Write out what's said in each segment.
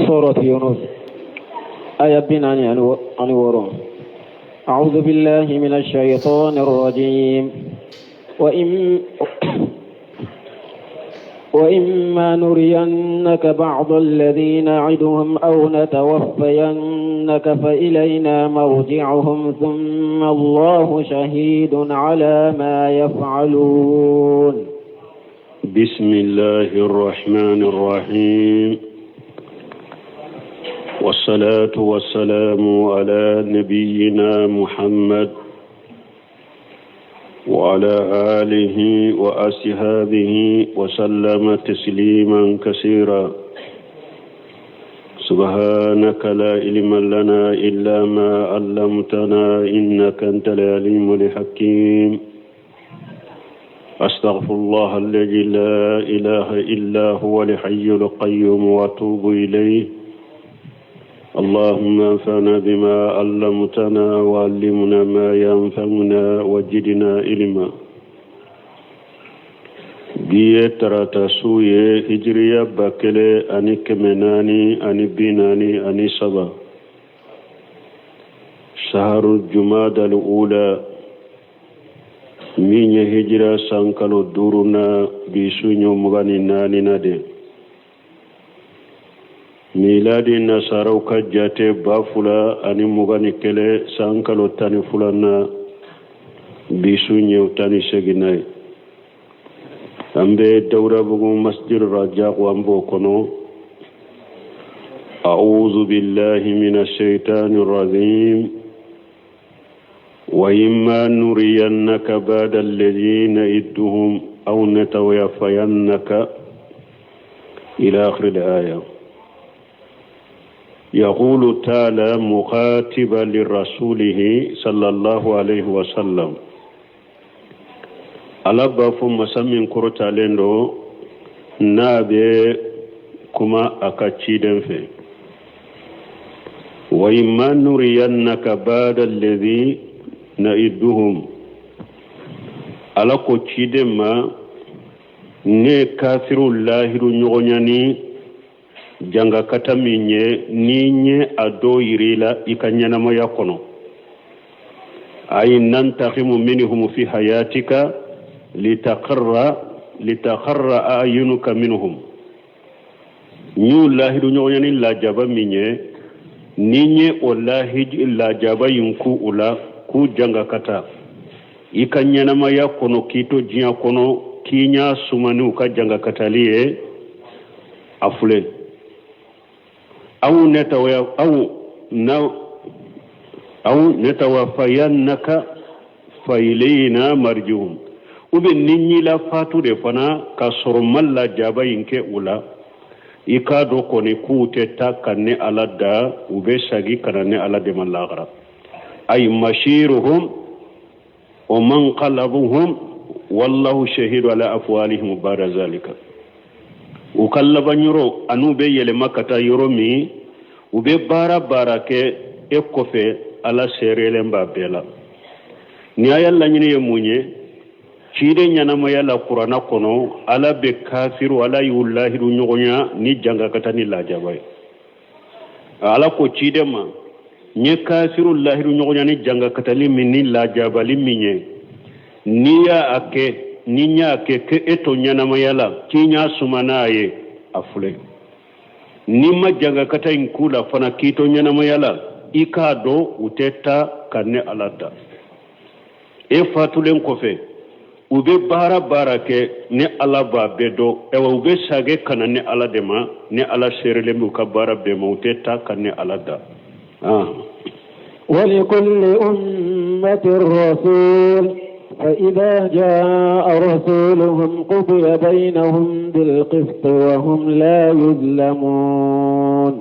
سورة يونس آية بناني عن ورون. أعوذ بالله من الشيطان الرجيم. وإما نرينك بعض الذين نعدهم أو نتوفينك فإلينا مرجعهم ثم الله شهيد على ما يفعلون. بسم الله الرحمن الرحيم، والصلاة والسلام على نبينا محمد وعلى آله وأصحابه وسلم تسليما كثيرا. سبحانك لا علم لنا إلا ما علمتنا إنك أنت العليم الحكيم. أستغفر الله الذي لا إله إلا هو الحي القيوم وأتوب إليه. اللهم انفعنا بما علمتنا وعلمنا ما ينفعنا وزدنا علما. بيه تراتا سويه هجرية باكله أني كمناني أني بيناني أني صبا شهر الجمادى الأولى من هجرة سانكالو دورونا بيسونيو مغاني ناني نادي miladi nasaraw ka jate bafula ani mugani kele sankalo tani fulana bisu nyew tani seginay ambe dawra bugu masjid rajaq wambo kono. a'udhu billahi minash shaitanir rajim. wa imma nuriyannaka ba'da alladhina idduhum aw natawaffayannaka ila akhir al-ayah. يقول تعالى مخاطبا لرسوله صلى الله عليه وسلم على بافو مسمين كرتا لندو نابي كما أكتشيدن في وإما نرينك بعد الذي نعدهم على كتشيدن ما نكاثر الله نغنياني janga kata minye ninye ado irila ikanyana ya kono ay nantaqimu minhum fi hayatika litaqarra ayunuka minhum ñu lahidu ñoñani la jaba minye ninye wallahi la jaba yunku ula ku janga kata ikanyana ya kono kito jiya kono kinya sumanu ka janga kataliye afule أو نتوفينك فإلينا مرجعهم. وبنني لا فاتو دفنا كسرم الله جابينك أولا إكادو كوني كوتة كني على دا وبساقي كني على دم الآخرة أي مشيرهم ومن قلبهم والله شهيد على أفوالهم بعد ذلك. ukallaba nyoro anu be yele makata yoromi ube bara ke ekofe ala serele mbabela ni ayalla nyine yemunye chide nyana mayala qur'ana kono ala be kafiru ala yullahi du nyogonya ni janga katani la jabay ala ko chide ma nye kafiru llahi du nyogonya ni janga katali minni la jabali minye niya ake ninya ke eto nyana mayala kinya sumanaye afule nimma janga kata inkula fana kito nyana mayala ikado uteta kanne alada e fatulen kofe ube bara ke ne alaba bedo ewa ube sage kana ne aladema ne ala serele mu ka bara be mu uteta kanne alada ولكل أمة رسول فإذا جاء رسولهم قضي بينهم بالقسط وهم لا يظلمون.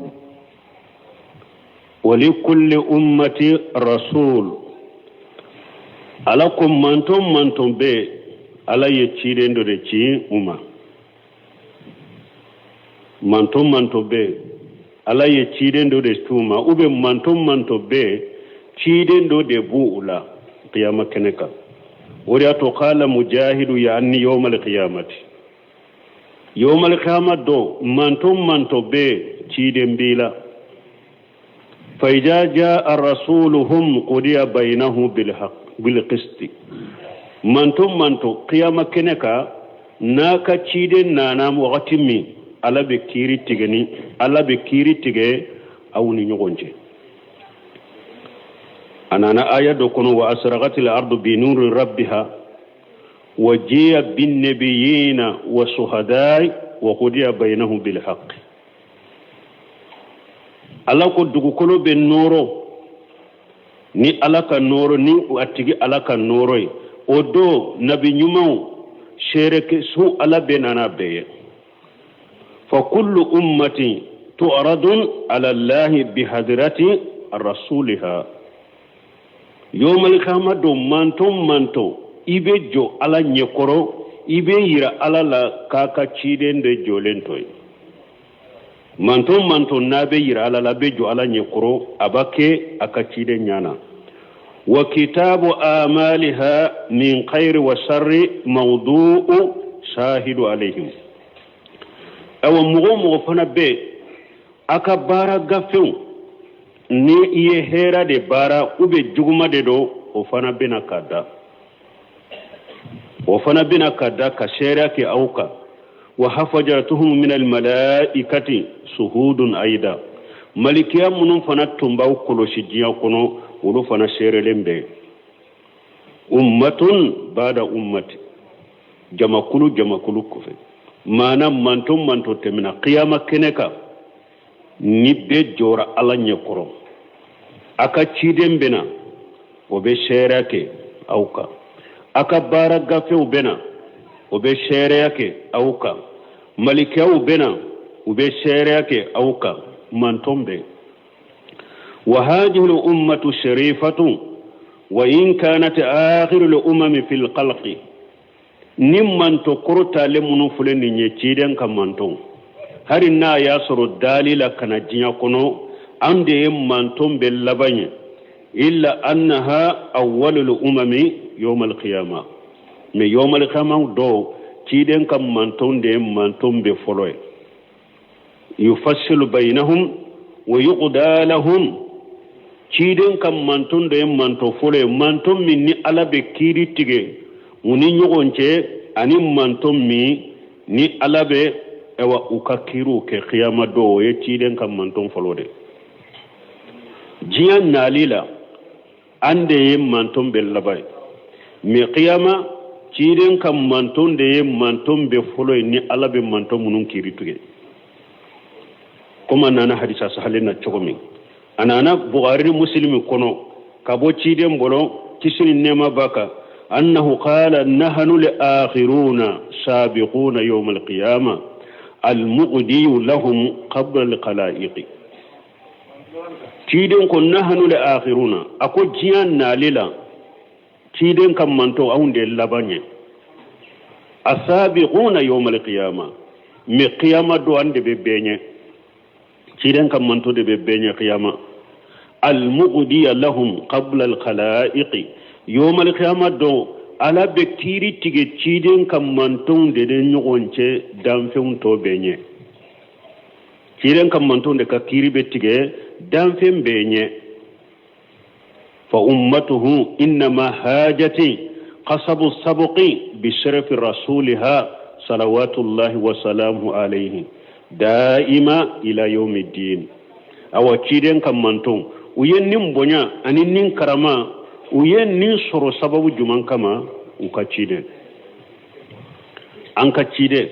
ولكل أمة رسول alakum mantom be ala ye cirendo de ci uma mantom be ala ye cirendo de tuma ube mantom be cirendo de buula qiyama keneka wori ato qala mujahidu ya anni yawm al qiyamati do mantom be ciden bila fa idza jaa rasuluhum qudiya bainahum bil qisti manto qiyama keneka naka ciden nana wakati mi ala be kiri tige awni nyogonje anana aya do kono wa asraqatil ardu bi nuri rabbiha wa jiya bin nabiyina wa suhada'i wa qudiya bainahum bil haqq ala ko dugu kono be noro ni alaka noro ni atigi alaka noro o do nabi nyumaw shereke su ala benana beye fa kullu ummati tu'radun ala allah bihadrati rasuliha yawmal qiyamah manto ibe jo ala nyekoro ibe yira ala la kaka ciden de jolentoy manto nabe yira ala la be jo ala nyekoro abake aka ciden nyana wa kitabu amaliha min khairi wa sharri mawdu'u shahidu alaihim awa mugo fana be aka bara gafew ni iye hera de bara ube juguma de do o fana bena kada ka shera ke auka wa hafajatuhum min al malaikati suhudun aida malikiya munun fana tumbaw koloshi jiya kono wulu fana shere lembe ummatun bada ummati jamakulu kufe mana manto temina qiyama keneka ni be jora ala nyekoro aka ciden bena o be shere ke auka aka bara gafew bena o be shere ke auka malikaw bena o be shere ke auka mantombe wa hadhihi al ummatu sharifatu wa in kanat akhir al umam fi al khalq nimman to korta le munu fulen ni ciden kam manton harin na ya soro dalila kana jinya kono ande manton be labanye illa annaha awwalul umami yawm al-qiyamah me yawm al-qiyamah do ciden kam manton de manton be foloy yufassilu bainahum wa yuqda lahum ciden kam manton de manto foloy manton min ni ala be kiri tige uni nyogonce ani manton mi ni ala be ewa ukakiru ke qiyama do ye ciden kam manton folode jiyan nalila ande ye manton be labay mi qiyama ciden kam manton de ye manton be foloy ni ala be manton munun kiri tuge kuma nana hadisa sahalina chogomi anana bukhari muslim kono kabo ciden bolo kisini nema baka annahu qala nahnu li akhiruna sabiquna yawm al-qiyamah al-muqdi lahum qabla al-khalaiq ciden ko nahnu li akhiruna ako jiyan nalila ciden kam manto awnde labanye asabiquna yawm al-qiyamah mi qiyama do ande be benye ciden kam manto de be benye qiyama al-muqdi lahum qabla al-khalaiq yawm al-qiyamah do ala be kiri tige ciden kam manton de nyogonce damfeun to benye ciden kam manton de ka kiri be tige damfen benye fa ummatuhu inma hajati qasabu sabqi bi sharafi rasulha salawatullahi wa salamuhu alayhi daima ila yawmiddin awa ciden kam manton uyennin bonya anin nin karama uyen nin soro sababu juman kama uka ciden an ka cide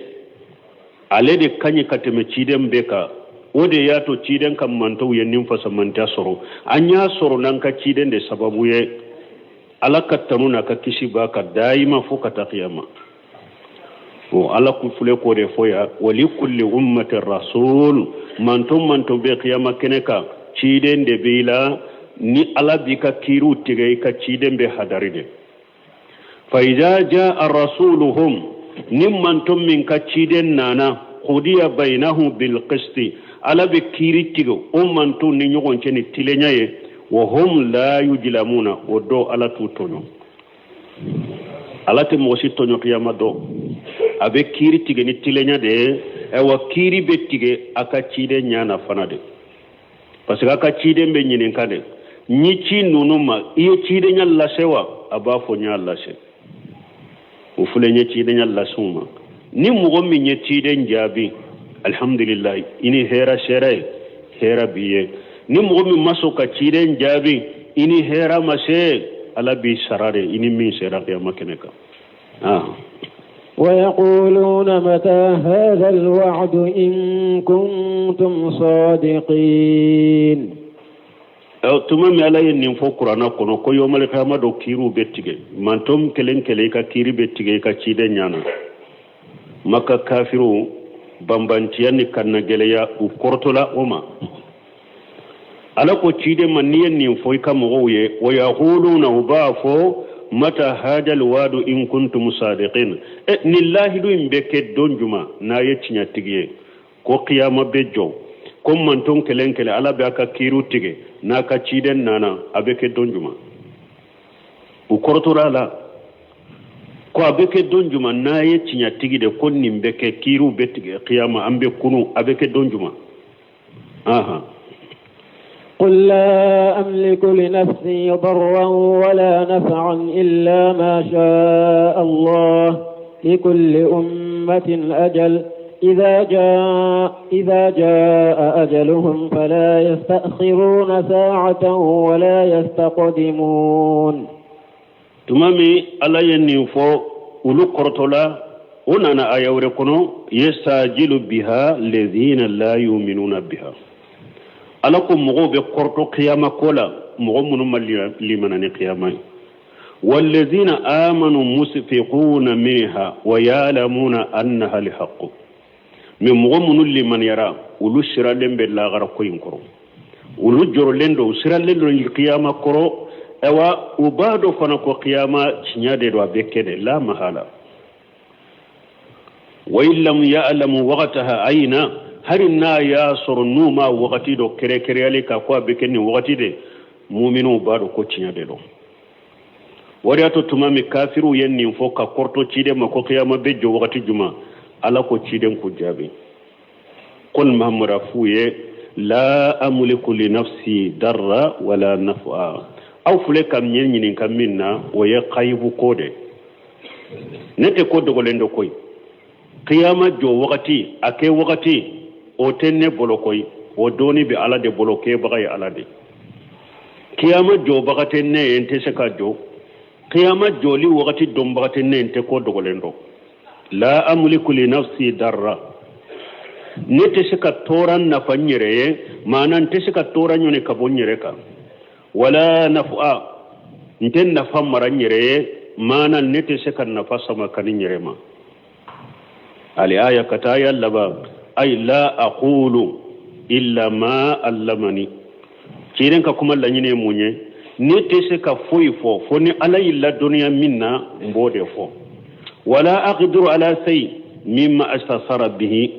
ale de kanyi kateme ciden beka ode ya to ciden kam manto uyen nin fasa manta soro anya soro nan ka ciden de sababu ye alaka tanuna ka kishi baka daima fuka ta qiyama o ala ku fule ko de foya wali kulli ummatir rasul manto be qiyama keneka ciden de bila ni ala bi ka kiru tigay ka ciden be hadaride fa idza jaa rasuluhum nimman tum min ka ciden nana qudiya bainahu bil qisti ala be kiri tigo umman to ni nyogon ceni tilenyaye wa hum la yujlamuna wodo ala tutonyo ala te mo si tonyo kiyama do abe kiri tige ni tilenya de ewa kiri bettige aka cide nyana fanade parce que aka cide be nyinin kade ni ci nunuma iye cide nyal la sewa aba fo nyal la se o fule nye cide nyal la suma ni mugo mi nye cide njabi alhamdulillah ini hera shere hera biye ni mugo mi maso ka cide njabi ini hera mase ala bi sarare ini min sera ya makeneka ويقولون متى هذا الوعد إن كنتم صادقين tumami ala yen nin fo qur'ana kono ko yomal qiyama do kiru bettige mantom kelen kele ka kiri bettige ka cide nyana maka kafiru bambantiyan kanna geleya u kortola oma ala ko cide man yen nin fo ka mo woye wa yaquluna ubafo mata hadal wadu in kuntum sadiqin nillahi do imbeke donjuma na yecinya tigiye ko qiyama bejo ko manton kelen kele ala be aka kiru tige na ka ciden nana abeke donjuma u kortorala ko abeke donjuma na yecinya tigide ko nimbeke kiru betige qiyama ambe kunu abeke donjuma قل لا أملك لنفسي ضرا ولا نفعا إلا ما شاء الله لكل أمة أجل إذا جاء أجلهم فلا يستأخرون ساعة ولا يستقدمون تمامي ألا ينفو أولو قرطلا ونانا آيوركنا يستعجل بها الذين لا يؤمنون بها alakum mogo be korto qiyama kola mogo munuma limanani qiyama wallazina amanu musfiquna minha wa ya'lamuna annaha alhaq min mogo munul liman yara ulu shiralen be lagara ko inkoro ulu jorolendo shiralendo qiyama koro ewa ubado fana ko qiyama chinyade do abekede la mahala wa illam ya'lamu waqtaha ayna harina ya sornuma wakati do kere kere ale ka ko bekeni wakati de mu'minu bado ko cinya de do wari ato tumami kafiru yenni fo ka korto cide mako qiyama bejo wakati juma ala ko ciden ko jabi qul muhammad fuye la amliku li nafsi darra wala naf'a aw fule kam nyen kam minna o ye qaybu kode nete ko dogolendo koy qiyama jo wakati ake wakati o tenne bolokoy o doni be ala de boloke bagay ala de kiyama jo bagate ne ente seka jo kiyama joli wakati dom bagate ne ente ko dogolendo la amliku li nafsi darra nete seka toran na fanyere manan te seka toran yone kabonyere ka wala naf'a nten na famara nyere manan nete seka na fasama kaninyere ma ali aya kataya laba ay la aqulu illa ma allamani ciren ka kuma la nyine munye ne te se ka foyi fo ni ala illa dunya minna mbode fo wala aqdiru ala say mimma astasara bihi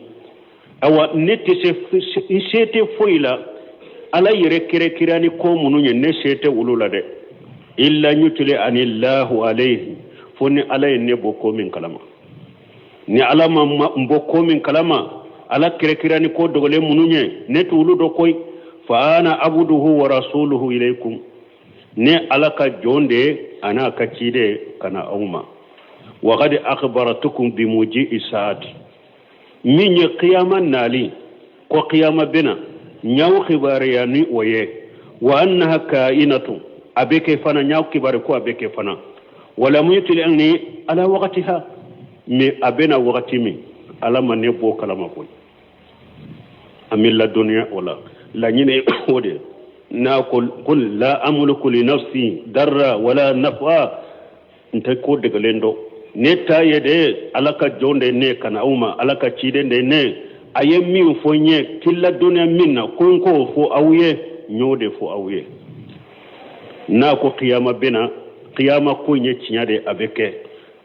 awa ne te se sete foyi la ala yire kire kirani ko mununye ne sete ulula de illa nyutile anillahu alayhi ni ala ne boko min kalama ni ala mboko min kalama ala kirekirani ko dogole mununye ne tulu do koy fa ana abuduhu wa rasuluhu ilaykum ne ala ka jonde ana ka cide kana umma wa qad akhbaratukum bi muji'i saati min qiyama nali ko qiyama bina nyaw khibare yani oye wa annaha kainatu abeke fana nyaw khibare ko abeke fana wala muytil anni ala waqtiha mi abena waqti mi ala manne bo kalama koy amilla dunya wala la nyine wode na kul la amliku li nafsi darra wala naf'a nta ko daga lendo ne ta yede alaka jonde ne kana uma alaka cide ne aye min fonye killa dunya minna ko fo awye nyode fo awye na ko qiyama bina qiyama ko nye cinyade abeke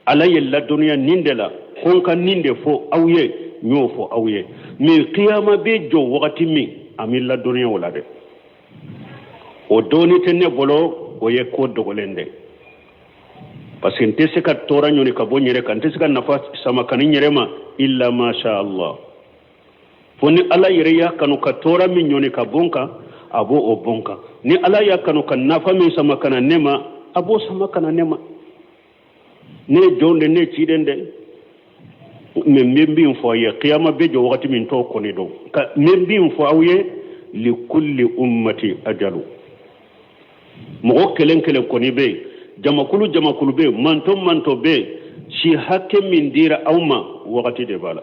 ala yella dunya nindela konka ninde fo awye nyo fo awye mi qiyama be jo wakati mi amilla dunya wala de o doni tenne bolo o ye ko dogolende parce que ntese ka tora nyoni ka bonyere kan ntese ka nafa sama kan nyerema illa ma sha Allah foni ala yere ya kanu ka tora min nyone ka bonka abo o bonka ni ala ya kanu ka nafa min sama kana nema abo sama kana nema ne jonde ne cidende men mbin fo ye qiyama be jo wakati min to koni do ka men mbin fo awye li kulli ummati ajalu mo kelen koni be jamakulu be manto be si hakke min dira awma wakati de bala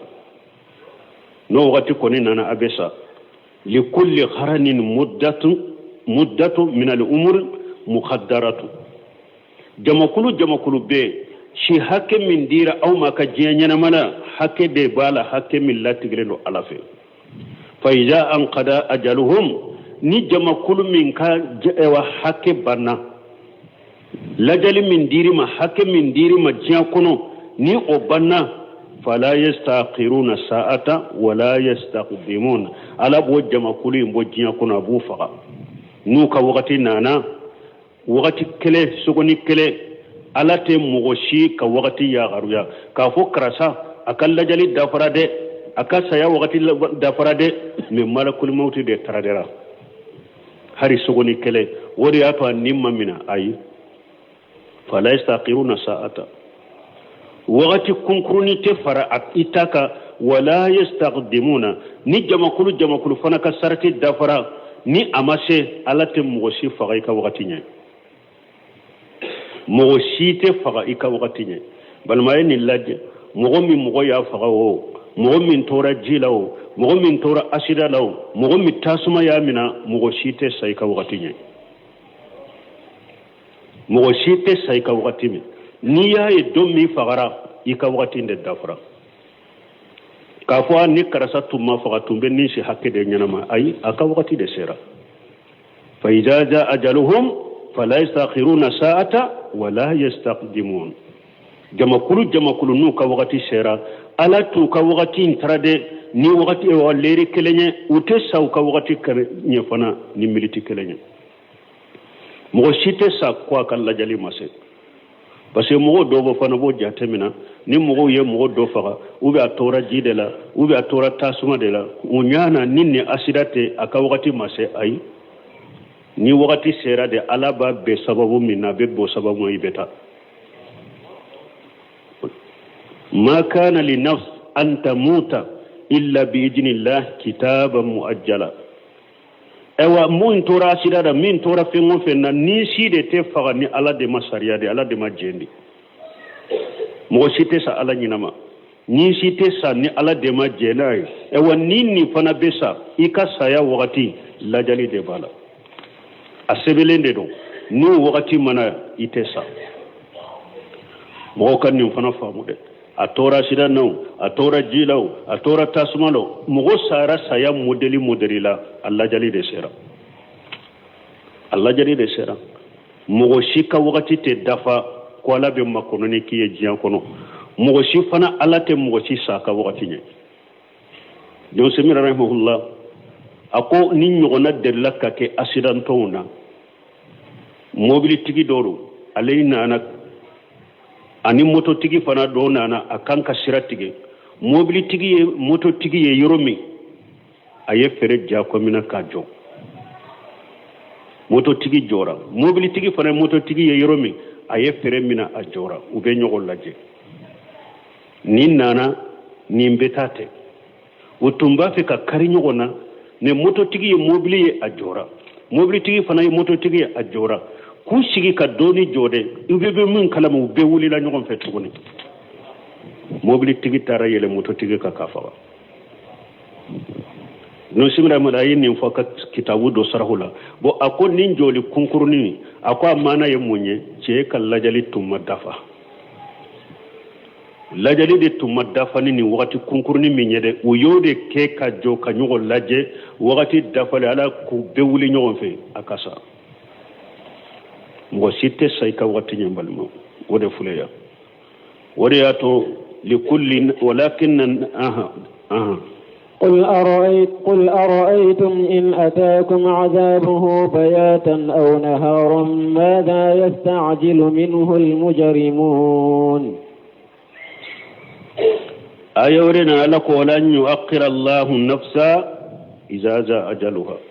no wakati koni nana abesa li kulli kharanin muddatu min al umur muqaddaratu jamakulu be si hakke min dira awma ka jiyana mana hakke de bala hakke min latigelo alafe fa iza an qada ajaluhum ni jamakulu min ka wa hakke banna lajali min diri ma hakke min diri ma jiya kono ni o banna fala yastaqiruna sa'ata wala yastaqdimun ala bo jamakulu mbo jiya kono abu faqa nu ka wakati nana wakati kele sugoni kele ala te mogoshi ka wakati ya garuya ka fo karasa akal lajali dafarade akasa ya wakati dafarade me malakul mauti de taradera hari sugoni kele wori ato nimma mina ayi fala yastaqiruna sa'ata wakati kunkuruni te fara itaka wala yastaqdimuna ni jamakulu fana ka sarati dafara ni amase ala te mogoshi faga ka wakati nya mogo site faga ika wakati nya balmaye ni lajje mogo mi mogo ya faga wo mogo min tora jila wo mogo min tora asida lawo mogo mi tasuma ya mina mogo site sai ka wakati nya mogo site sai ka wakati mi ni ya e do mi fagara ika wakati nde dafra ka fo ni karasa tumma faga tumbe ni shi hakke de nyanama ay aka wakati de sera fa ijaza ajaluhum fala yastakhiruna sa'ata wala yastaqdimun jamakulu nu ka wakati sera ala tu ka wakati intrade ni wakati e waleri kelenye ute saw ka wakati kare nyefana ni militi kelenye mo shite sa kwa kan la jali mase parce que mo do bo fana bo jatemina ni mo ye mo do faga ube atora jidela ube atora tasuma de la unyana ninni asidate aka wakati mase ay ni wakati sera de alaba be sababu minna be bo sababu ibeta ma kana li nafs an tamuta illa bi idnillah kitaban muajjala ewa mun tora sida da min tora fengo fenna ni side te faga ni ala de masariya de ala de majendi mo site sa ala nyinama ni site sa ni ala de majena ewa nini fana besa ika saya wakati lajali de bala asebelende do nu wakati mana itesa mo kan ni fana famu de atora sida no atora jilaw atora tasmalo mo sara saya modelila Allah jali de sera mo shika wakati te dafa ko ala be makono ni kiye jiyan kono mo shi fana ala te mo shi saka wakati nye do semira rahimahullah ako ni nyogona de lakka ke accidentona mobility doro alayna anak ani moto tigi fana do nana akan ka siratigi moto tigi ye yoromi aye fere ja komina ka jo moto tigi jora mobility tigi fana moto tigi ye yoromi aye fere mina a jora ube nyogol laje ni nana ni mbetate utumba fe ka kari nyogona ne moto tigi ye mobili ye a jora mobili tigi fana ye moto tigi ye a jora ku sigi ka doni jode ubebe mun kala mu be wuli la ñogon fe tuguni mobili tigi tara yele moto tigi ka kafa no simra ma dayi ni foka kitabu do sarhula bo akon nin joli kunkurni akwa mana ye munye ce kal lajali tumma dafa lajali de tumma dafa ni wakati kunkurni minyede o yode ke ka jo ka ñogol laje wakati dafa ala ku be wuli ñogon fe akasa mo sitte say ka wakati nyambalmo wode fuleya wode yato likulli walakin قل أرأيتم إن أتاكم عذابه بياتا أو نهارا ماذا يستعجل منه المجرمون ayorena ala ko lan yuakhir Allahu nafsa iza za ajaluha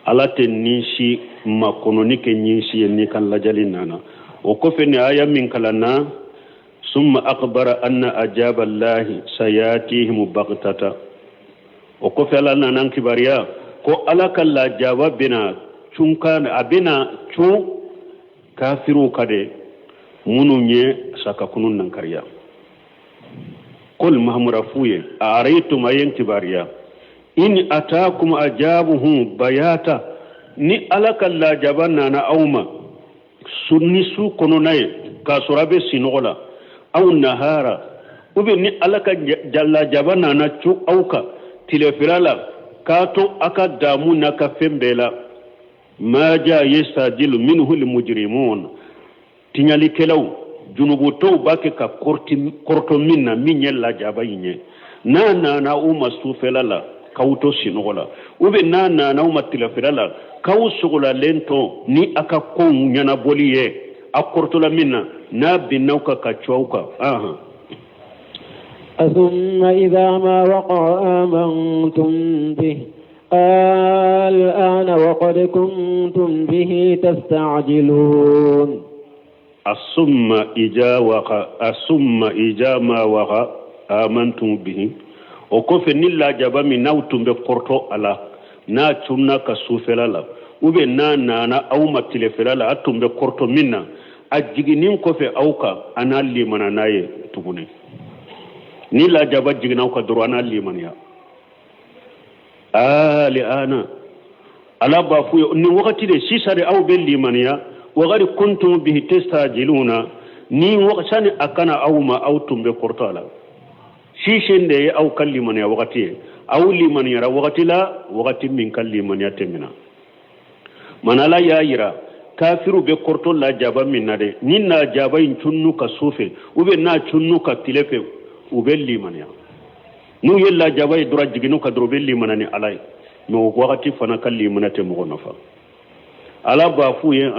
ala tenisi makono ni kenyisi ni kan lajalinana o ko fe ni aya min kalana summa akhbara anna ajaba Allah sayatihim baghtata o ko fe ala nan kibariya ko ala kala jawabina chunkana abina chu kafiru kade mununye saka kunun nan kariya qul mahmura fuye araytum ayen kibariya in atakum ajabuhu bayata ni alaka la jabanna na auma sunni su kono nay ka surabe sinola aw nahara ubi ni alaka jalla jabanna na chu auka tilefirala kato aka damu na ka fembela ma ja yastajilu minhu almujrimun tinyali kelaw junubu to bake ka korto minna minyella jabayinye na uma su felala kawto sinola ube na umatila firala kaw sugula lento ni aka ko nyana boliye akortola minna na binauka kachwauka ثم إذا ما وقع آمنتم به الآن وقد كنتم به تستعجلون ثم إذا ما وقع آمنتم به o ko fe nilla jaba mi nawtumbe korto ala na chunna ka sufelala ube na au matile felala atumbe korto minna ajiginin ko fe auka analli mananaye tugune nilla jaba jigina ka duru analli manya ali ana ala ba fu ni wakati de sisare au be limaniya wa gari kuntum bihi tastajiluna ni wakati akana au ma autumbe korto ala shishende au kallimani ya wakati au limani ya wakati la wakati min kallimani ya temina manala ya ira kafiru be korto la jaba minade ninna jaba inchunnu ka sufe ube na chunnu ka tilefe ube limani ya nu yella jaba idura jiginu ka drobe limani alai no wakati fana kallimani te mugonafa ala ba fuye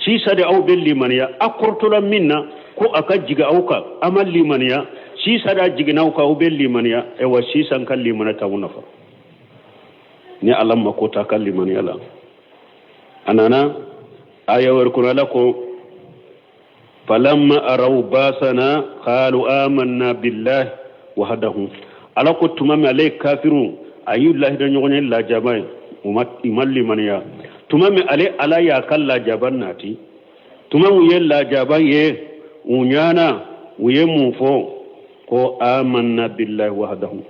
shi sade au be limani ya akorto la minna ko aka jiga auka amal limani ya shi sada jiginaw ka ubel limaniya e wa shi san kan limana ta wunafa ni alam mako ta kan limaniya la anana ayawar kunala ko falamma araw basana qalu amanna billahi wahdahu ala ko tumam alay kafirun ayullahi da nyogone la jabay umat imal limaniya tumam alay ala ya kala jabannati tumam yella jabaye unyana uye mufo ko amanna billahi wahdahu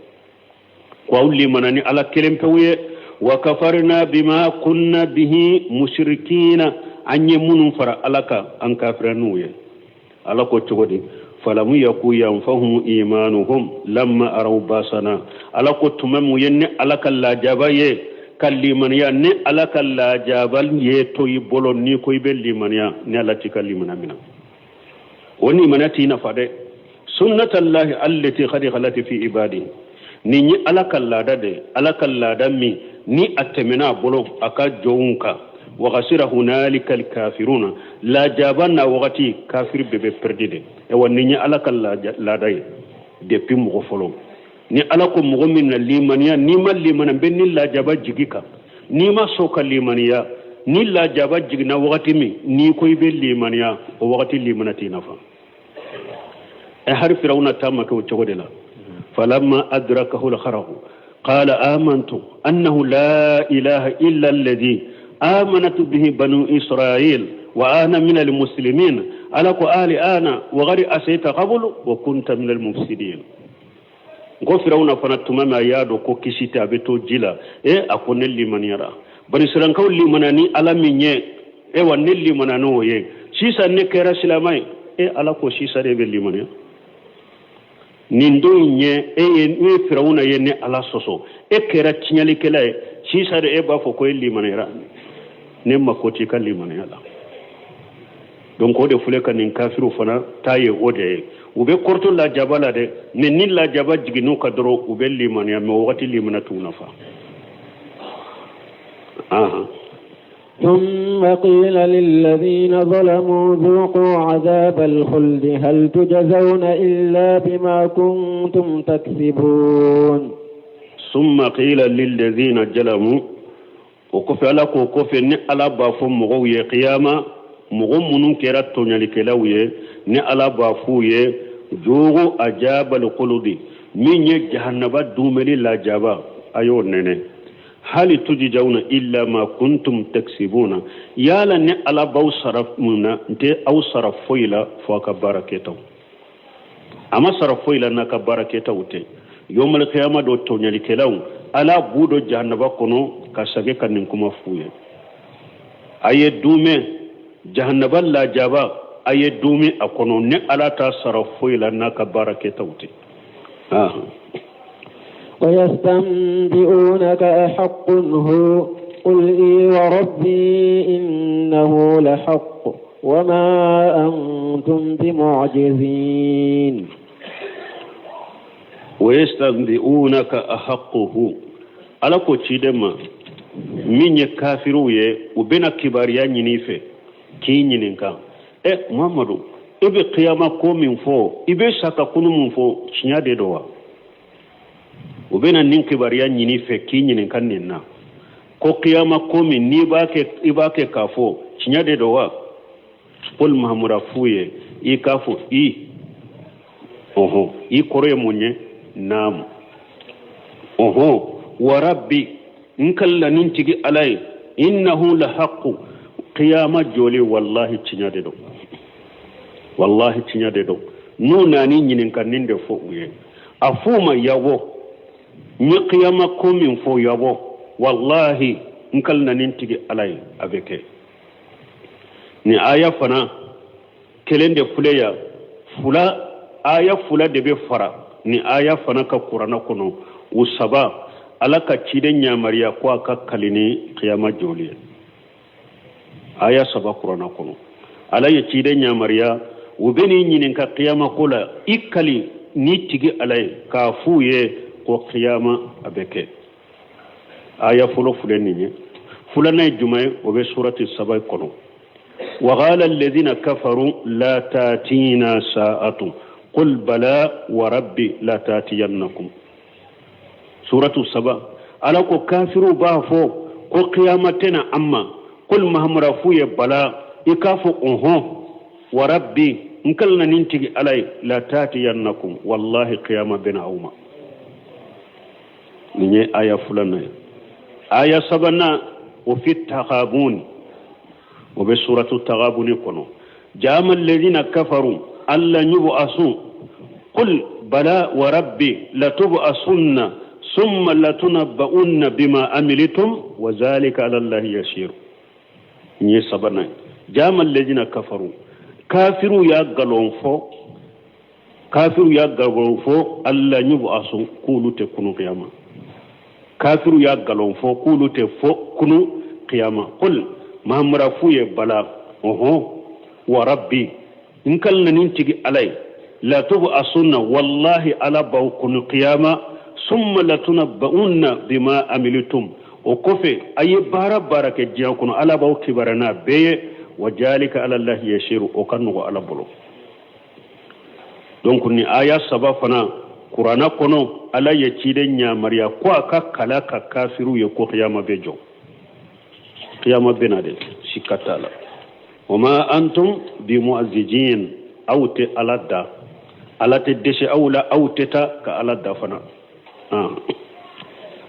ko awli manani ala kelempewe wa kafarna bima kunna bihi mushrikina anye munum fara alaka an kafiranuye alako chogodi falamu yaku yanfahum imanuhum lamma araw basana alako tumamu yenne alaka la jabaye kalliman ya ne alaka la jabal ye toyi bolon ni koy belliman ya ne alati kalliman amina woni manati na fade sunnatullahi allati qad khalat fi ibadi ni alaka lada de alaka lada mi ni atemena bolo aka jounka wa ghasira hunalika alkafiruna la jabana waqti kafir bebe perdide e wonni alaka lada depuis mo folo ni alako mo min limaniya ni mal limana benni la jaba jigika ni ma soka limaniya ni la jaba jigna waqti mi ni koy be limaniya o waqti limanati nafa e har firawna tamma ko chogodela falamma adrakahu al-kharaq qala amantu annahu la ilaha illa alladhi amanat bihi banu israil wa ana min al-muslimin alako ali ana wa ghari asayta qablu wa kunta min al-mufsidin go firawna fanatumama yado ko kisita beto jila e akonelli maniyara bani siran kawli manani alaminye e wanelli manano ye sisa ne kera silamai e alako sisa de belli maniya nindo nye e firawna ye ne ala soso e kera tinyali kela e sisa de e bafo ko elli manira ne makoti kalli maniyala donc o de fule kan kafiru fana taye ode ube korto la jabala de ne ni la jaba jiginu kadro ube limaniya me wati limana tunafa ثم قيل للذين ظلموا ذوقوا عذاب الخلد هل تجزون إلا بما كنتم تكسبون ثم قيل للذين ظلموا وكفي على كوكوفي ني على بافم مغوي قيامة مغمون كراتو نالكلاوي ني على بافوي ذوقوا عذاب الخلد من جهنم دوملي لا جابا أيو نene hali tujjauna illa ma kuntum taksibuna yala ne ala baw sarafuna nte aw sarafoila fo ka baraketa ama sarafoila na ka baraketa ute yomal qiyamah do to nyali kelaw ala budo jahannaba kono ka sage kanin kuma fuye aye dume jahannaba la jaba aye dume akono ne ala ta sarafoila na ka baraketa ute ويستنبئونك أحق هو قل إي وربي إنه لحق وما أنتم بمعجزين ويستنبئونك أحق هو على كوتشيدما من يكافروا وبين كباريا نيفه كي نينكا محمد ibe qiyama ko min fo ibe saka kunu mun fo cinya de dowa ubena nin kibariya nyini fe ki nyini kannin na ko qiyama ko min ni ibake kafo cinya de dowa pol mahamura fuye I kafo I kore munye nam wa rabbi in kallanin tigi alai innahu la haqqu qiyama joli wallahi cinya de do wallahi cinya de do nuna ni nyinin kannin de fo uye afuma yawo ni qiyama ko min fo yawo wallahi in kallanin tigi alai abeke ni aya fana kelende fuleya fula aya fula de be fara ni aya fana ka qur'ana kono usaba alaka cide nyamariya ko aka kalini qiyama joli aya saba qur'ana kono ala ya cide nyamariya ubeni nyinin ka qiyama kola ikali ni tigi alai ka fuye ko qiyama abeke aya fulo fuleni ni fulana jumay obe surati saba kono وقال الذين كفروا لا تاتينا ساعة قل بلى وربي لا تاتينكم سورة السبع ألاكو كافروا بافو قل قيامتنا أما قل مهم رفوية بلا يكافو وربي نكلنا ننتج علي لا تاتينكم والله قيامة بنا أوما نيجي آية فلانة آية سبنا وفي التغابون وبسورة التغابن كنو جام الذين كفروا ألا يبعثوا قل بلى وربي لتبعثن ثم لتنبؤن بما عملتم وذلك على الله يسير نيسبنا جام الذين كفروا كافروا يا غلونفو ألا يبعثوا قولوا تكونوا قياما كافروا يا غلونفو قولوا تكونوا قياما قل mahamura fuye bala wa rabbi in kallna nintigi alai la tubu asunna wallahi ala bawkun qiyama summa latunabba'unna bima amiltum o kofe ayi bara ke jiyakuno ala baw kibarana beye wajalika ala allah yashiru o kanu ala bolo donc ni aya saba fana qur'ana kono ala ya cide nya mariya ko aka kala ka kafiru ye ko qiyama bejo قيامة بنادي شكتالا وما أنتم بمعزجين أو تألدا ألا تدش أولا أو تتا كألدا فنا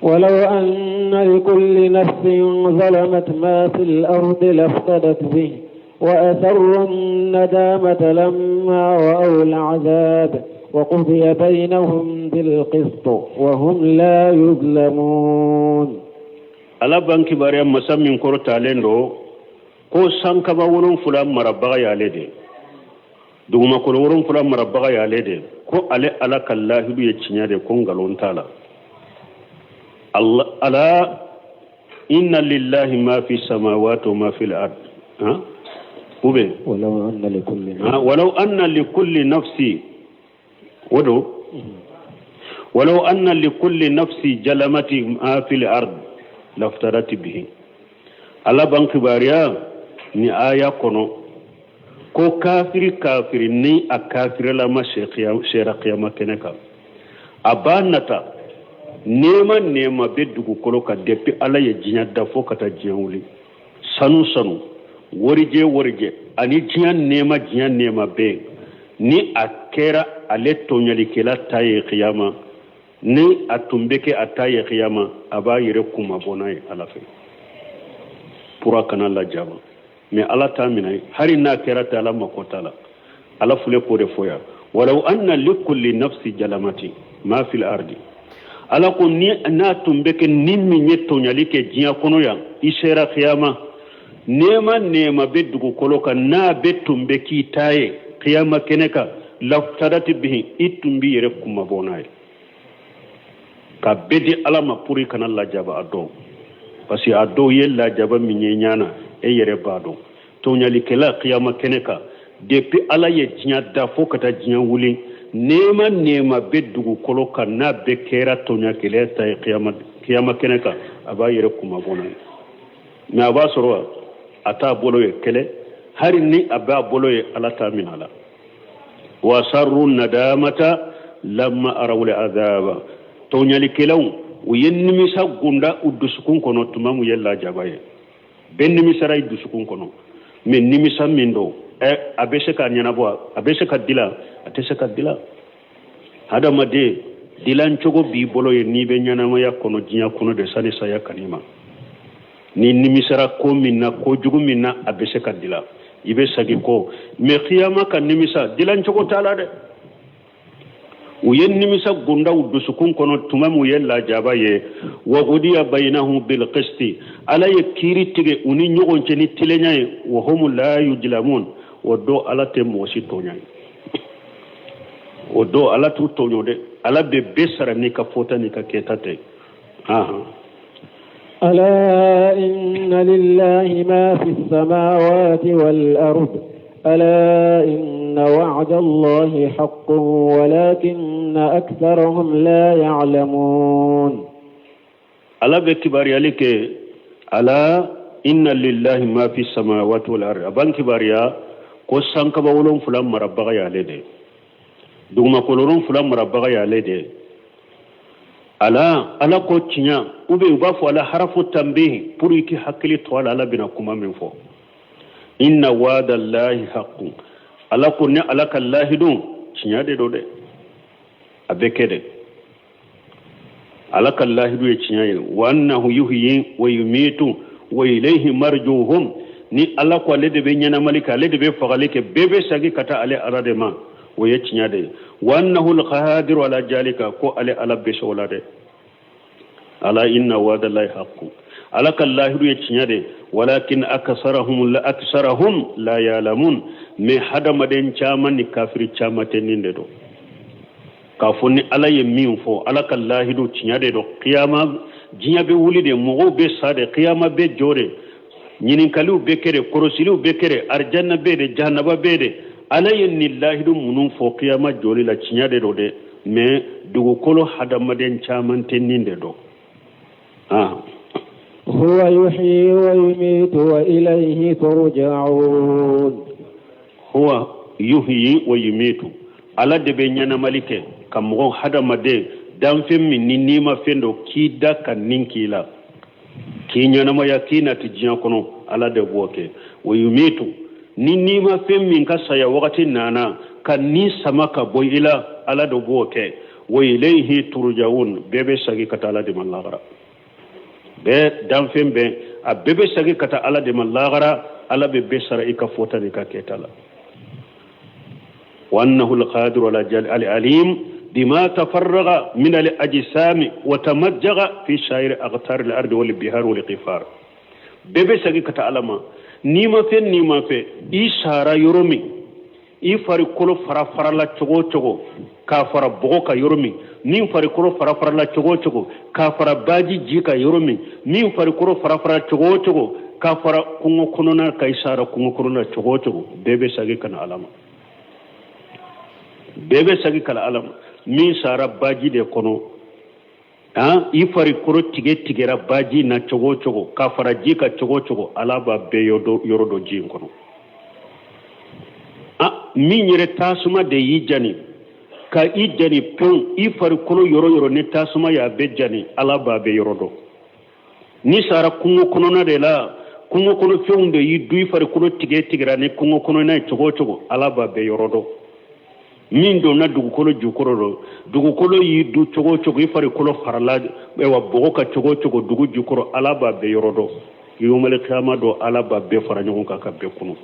ولو أن لكل نفس ظلمت ما في الأرض لافتدت به وأسروا الندامة لما رأوا العذاب وقضي بينهم بالقسط وهم لا يظلمون ala banki bare masamin korta lendo ko sanka ba wonon fula marabba ya lede duguma ko wonon fula marabba ya lede ko ale ala kallahi ya cinya de kon galon tala Allah ala inna lillahi ma fi samawati wa ma fil ard ube walau anna likulli nafsi wado walau anna likulli nafsi jalamati ma fil ard laftarati bihi ala bankibariya ni aya kono ko kafiri ni a kafiralama shera qiyama keneka abanata nema be dugukolo ka depuis ala ye jinya dafo kata jinya wuli sanu warije ani jinya nema be ni a kɛra ale tɔɲalikɛla ta ye qiyama ni a tun bɛ kɛ a ta ye qiyama a b'a yɛrɛ kumabɔ n'a ye ala fɛ pura kana lajaba mais ala t'a minɛ hali n'a kɛra ta ala mako t'a la ala fule ko de fɔ yan walaw anna likulli nafsi jalamati ma fil ardi ala ko ni n'a tun bɛ kɛ ni min ye tɔɲali kɛ diɲɛ kɔnɔ yan i sera qiyama nema bɛ dugukolo kan n'a bɛ tun bɛ k'i ta ye qiyama keneka laftadati bihi itumbi yere kuma bonaye ka bedi alama puri kana lajaba ado pasi ado ye lajaba minye nyana e yere bado to nyali kala qiyama keneka depuis ala ye jinya da fo kata jinya wuli nema beddugu kolo kana be kera to nyakele ta qiyama keneka aba yere kuma bonaye na aba sorwa ata bolo ye kele hari ni aba bolo ye ala ta minala wa sarru nadamata lamma araw al'azaba to nyali kelaw o yenni misa gunda udusukun kono tumamu yella jabaye benni misara idusukun kono men nimisa mindo abese ka nyana bo abese ka dila atese ka dila hada made dilan chogo bi bolo ye ni be nyana ma yakono jinya kono de sani saya kanima ni nimisara ko minna ko jugu minna abese ka dila ibe sagi ko me qiyama kan nimisa dilan chogo tala de uyen nimisa gunda udusukun kono tumamu yella jabaye wa qudiya bainahum bil qisti ala yakiri tige uni nyogon ceni tilenyay wa hum la yujlamun wodo ala te mosi tonyay wodo ala tu tonyode ala be besara ni ka fota ni ka ketate ألا إن لله ما في السماوات والأرض ألا إن وعد الله حق ولكن أكثرهم لا يعلمون ألا بكباريا لك ألا إن لله ما في السماوات والأرض أبان كباريا قصان كباولون فلان مربغا يا لدي دوما كولون فلان مربغا يا لدي ala ko tinya ube uba fo ala harafu tambihi pour iki hakili to ala bina kuma min fo inna wa'da allahi haqqun ala ko ne ala kallahi dun tinya de do de abekede ala kallahi du tinya yi wa annahu yuhyi wa yumitu wa ilayhi marjuhum ni ala ko le de be nyana malika le de be fagalike bebe sagi kata ale aradema wo ye tinya de wa annahu alqadir ala jalika ko ale ala be shola de ala inna wa'da allahi haqqun ala kallahi ye tinya de walakin aksarahum la ya'lamun me hadama den chama ni kafiri chama teninde do kafuni ala ye min fo ala kallahi do tinya de do qiyama jinya be wuli de mo be sade qiyama be jore nyinin kalu be kere korosilu be kere arjanna be de jahannaba be de ala yenillahi dum munun fo qiyama joli la cinyade do de me dugo kolo hadamaden chamantenninde do huwa yuhyi wa yumitu wa ilayhi turja'un huwa yuhyi wa yumitu ala de be nyana malike kam go hadamade dan femmi ni ma fendo kida kan ninkila ki nyana ma yakina tijian kono ala de boke wa yumitu ni ma femmi ka saya wakati nana kan ni samaka boy ila ala de boke wa ilayhi turja'un bebe sagi kata ala de malagara be dan fembe a bebe sagi kata ala de malagara ala be besara ikafota ni ka ketala wa annahu al-qadir ala al-alim بما تفرغ من الأجسام وتمجغ في شائر أغتار الأرض والبحار والقفار بebe sagi kata alama nima fe isara yoromi ifari kolo fara la chogo ka fara bogo ka yoromi nin fari kolo fara la chogo ka fara baji jika yoromi nin fari kolo fara chogo ka fara kungo konona ka isara kungo konona chogo bebe sagi kana alama bebe sagi kala alama min sara baji de kono i fari kolo tigera baji na cogo cogo ka fara ji ka cogo cogo ala b'a bɛɛ yɔrɔ dɔ ji in kɔnɔ min yɛrɛ tasuma de y'i jani ka i jani pewu i fari kolo yɔrɔ ni tasuma y'a bɛɛ jani ala b'a bɛɛ yɔrɔ dɔ ni sara kungo kɔnɔna de la kungo kɔnɔ fɛnw de y'i du i fari kolo tigɛra ni kungo kɔnɔna ye cogo cogo ala b'a bɛɛ yɔrɔ dɔ min donna dugukolo jukɔrɔ dɔ dugukolo y'i du cogo cogo i fari kolo farala wa bɔgɔ ka cogo cogo dugu jukɔrɔ ala b'a bɛɛ yɔrɔ dɔ yomale kiyama dɔ ala b'a bɛɛ fara ɲɔgɔn kan ka bɛɛ kunu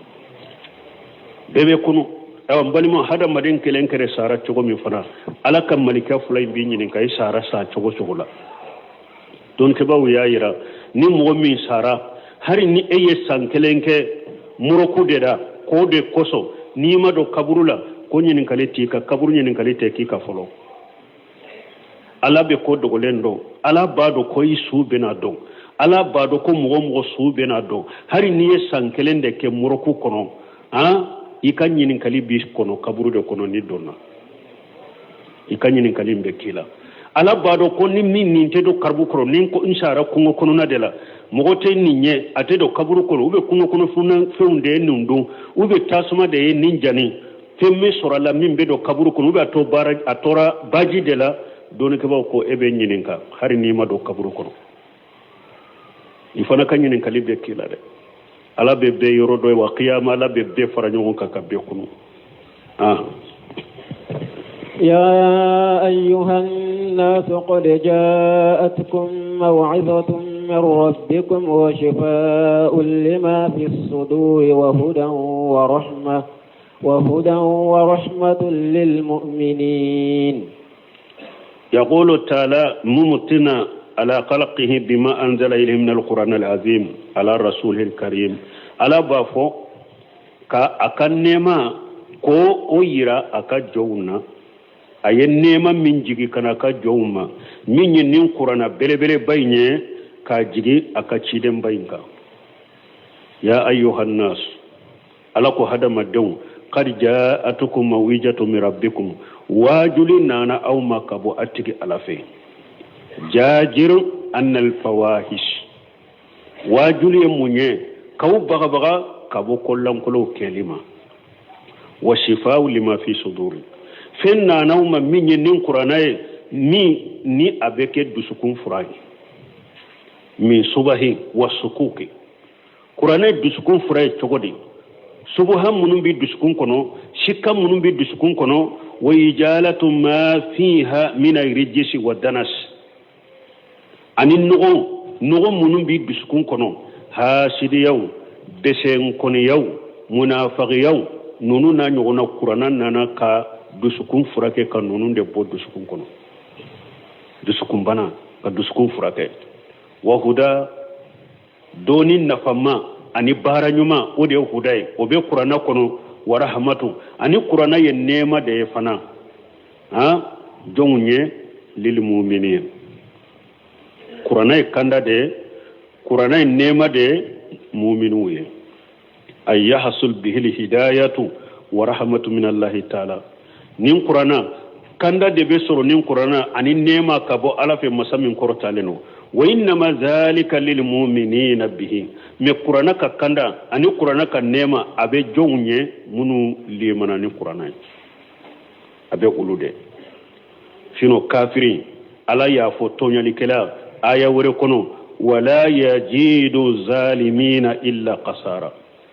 bɛɛ bɛ kunu n balima hadamaden kelen kɛra sara cogo min fana ala ka malikɛ fila in b'i ɲininka i sara sa cogo cogo la dɔnkɛbaw y'a yira ni mɔgɔ min sara hari ni e ye san kelen kɛ moroku de la k'o de kosɔn n'i ma don kaburu la ko ɲininkali t'i ka kaburu ɲininkali tɛ k'i ka fɔlɔ ala bɛ ko dogolen dɔn ala b'a dɔn ko i su bɛna dɔn ala b'a dɔn ko mɔgɔ su bɛna dɔn hari n'i ye san kelen de kɛ moroku kɔnɔ i ka ɲininkali b'i kɔnɔ kaburu de kɔnɔ ni dɔnna i ka ɲininkali bɛ k'i la ala b'a dɔn ko ni min nin tɛ don karibu kɔrɔ ni n sara kungo kɔnɔna de la mɔgɔ tɛ nin ɲɛ a tɛ don kaburu kɔnɔ u bɛ kungo kɔnɔ fɛnw de ye nin don u bɛ tasuma de ye nin jani fɛn min sɔrɔ a la min bɛ don kaburu kɔnɔ u bɛ a tora baji de la dɔɔnikɛbaw ko e bɛ ɲininka hari n'i ma don kaburu kɔnɔ i fana ka ɲininkali bɛ k'i la dɛ ala bɛ bɛɛ yɔrɔ dɔ ye wa kiyama ala bɛ bɛɛ fara ɲɔgɔn kan ka bɛɛ kunu يا أيها الناس قد جاءتكم موعظة من ربكم وشفاء لما في الصدور وهدى ورحمة للمؤمنين يقول تعالى ممتنا على خلقه بما أنزل إليه من القرآن العظيم على رسوله الكريم على بافو كأكن نما كو أويرا أكا جونا أي نما من جيجي كان أكا جوما من ينين قرآن بلي بيني كاجيجي أكا تشيدن بينك يا أيها الناس ألاكو هذا مدون قد جاءتكم موعظة من ربكم واجلنا أو ما كبو أتكي ألفين جاجر أن الفواحش واجل يموني كو بغبغا كبو كلام كلو كلمة وشفاء لما في صدور فإننا نوم من ينين قرآني ni abeke dusukun furai min subahi wasukuki qur'ane dusukun furai chogodi subuha munun bi dusukun kono shikka munun bi dusukun kono wa ijalatu ma fiha min ayrijisi wa danas ani nugo munun bi dusukun kono hasidiyaw besen koniyaw munafiqiyaw nunu na nyogona qur'ana nana ka dusukun furake ka nunu de bo dusukun kono dusukun bana ka dusukun furake wa huda doni nafama ani bara nyuma o de hudai o be qur'ana kono wa rahmatu ani qur'ana ye nema de fana jonye lil mu'minin qur'ana kanda de qur'ana nema de mu'minu ye ay yahsul bihi al hidayatu wa rahmatu min Allah ta'ala nin qur'ana kanda de be soro nin qur'ana ani nema kabo ala fe masamin kortaleno wa innama zalika lil mu'minina bihi me qur'ana ka kanda ani qur'ana ka nema abe jonye munu limana ni qur'ana abe ulude sino kafiri ala ya fo tonyali kala aya wore kono wala yajidu zalimina illa qasara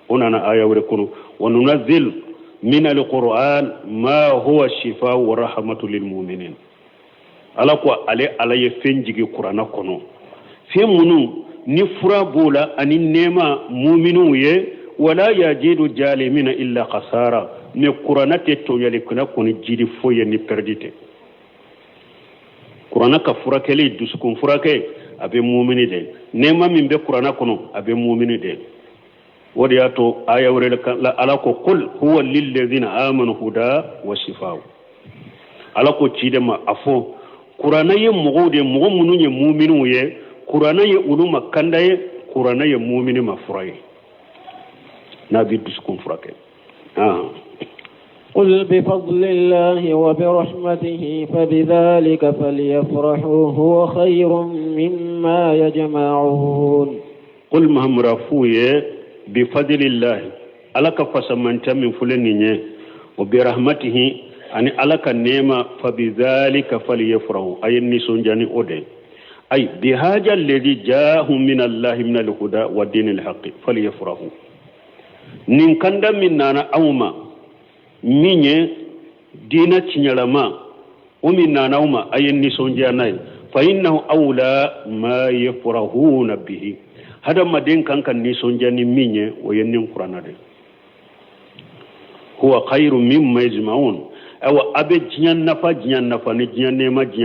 onana aya wore kono wa nunazzil min alquran ma huwa shifaa wa rahmatu lil mu'minin ala ko ala ye fenjigi qur'ana kono fe munu ni fura bola ani nema mu'minu ye wala yajidu jalimina illa qasara me qur'ana te to yali kuna koni jidi foye ni perdite qur'ana ka fura kele duskun fura ke abe mu'mini de nema min be qur'ana kono abe mu'mini de wodi yato aya wure la ala ko qul huwa lil ladina amanu huda wa shifaa ala ko cidema afo qur'ana ye mogode mogo munu ye mu'minu ye qur'ana ye uluma kanda ye qur'ana ye mu'mini ma furay nabi duskun furake قل بفضل الله وبرحمته فبذلك فليفرحوا هو خير مما يجمعون. قل محمد رفوه بفضل الله ألك فسمنت من فلنينه وبرحمته أن ألك النعمة فبذلك فليفرحوا أي النسون جاني أودي أي بهذا الذي جاءهم من الله من الهدى والدين الحق فليفرحوا نكند من نانا أوما minye dina chinyalama umina nauma ayenni sonjanai fa innahu awla ma yafrahuna bihi hada maden kankan ni sonjani minye wayenni qur'ana de huwa khairu mimma yajma'un awa abe jiyan nafa ni jiyan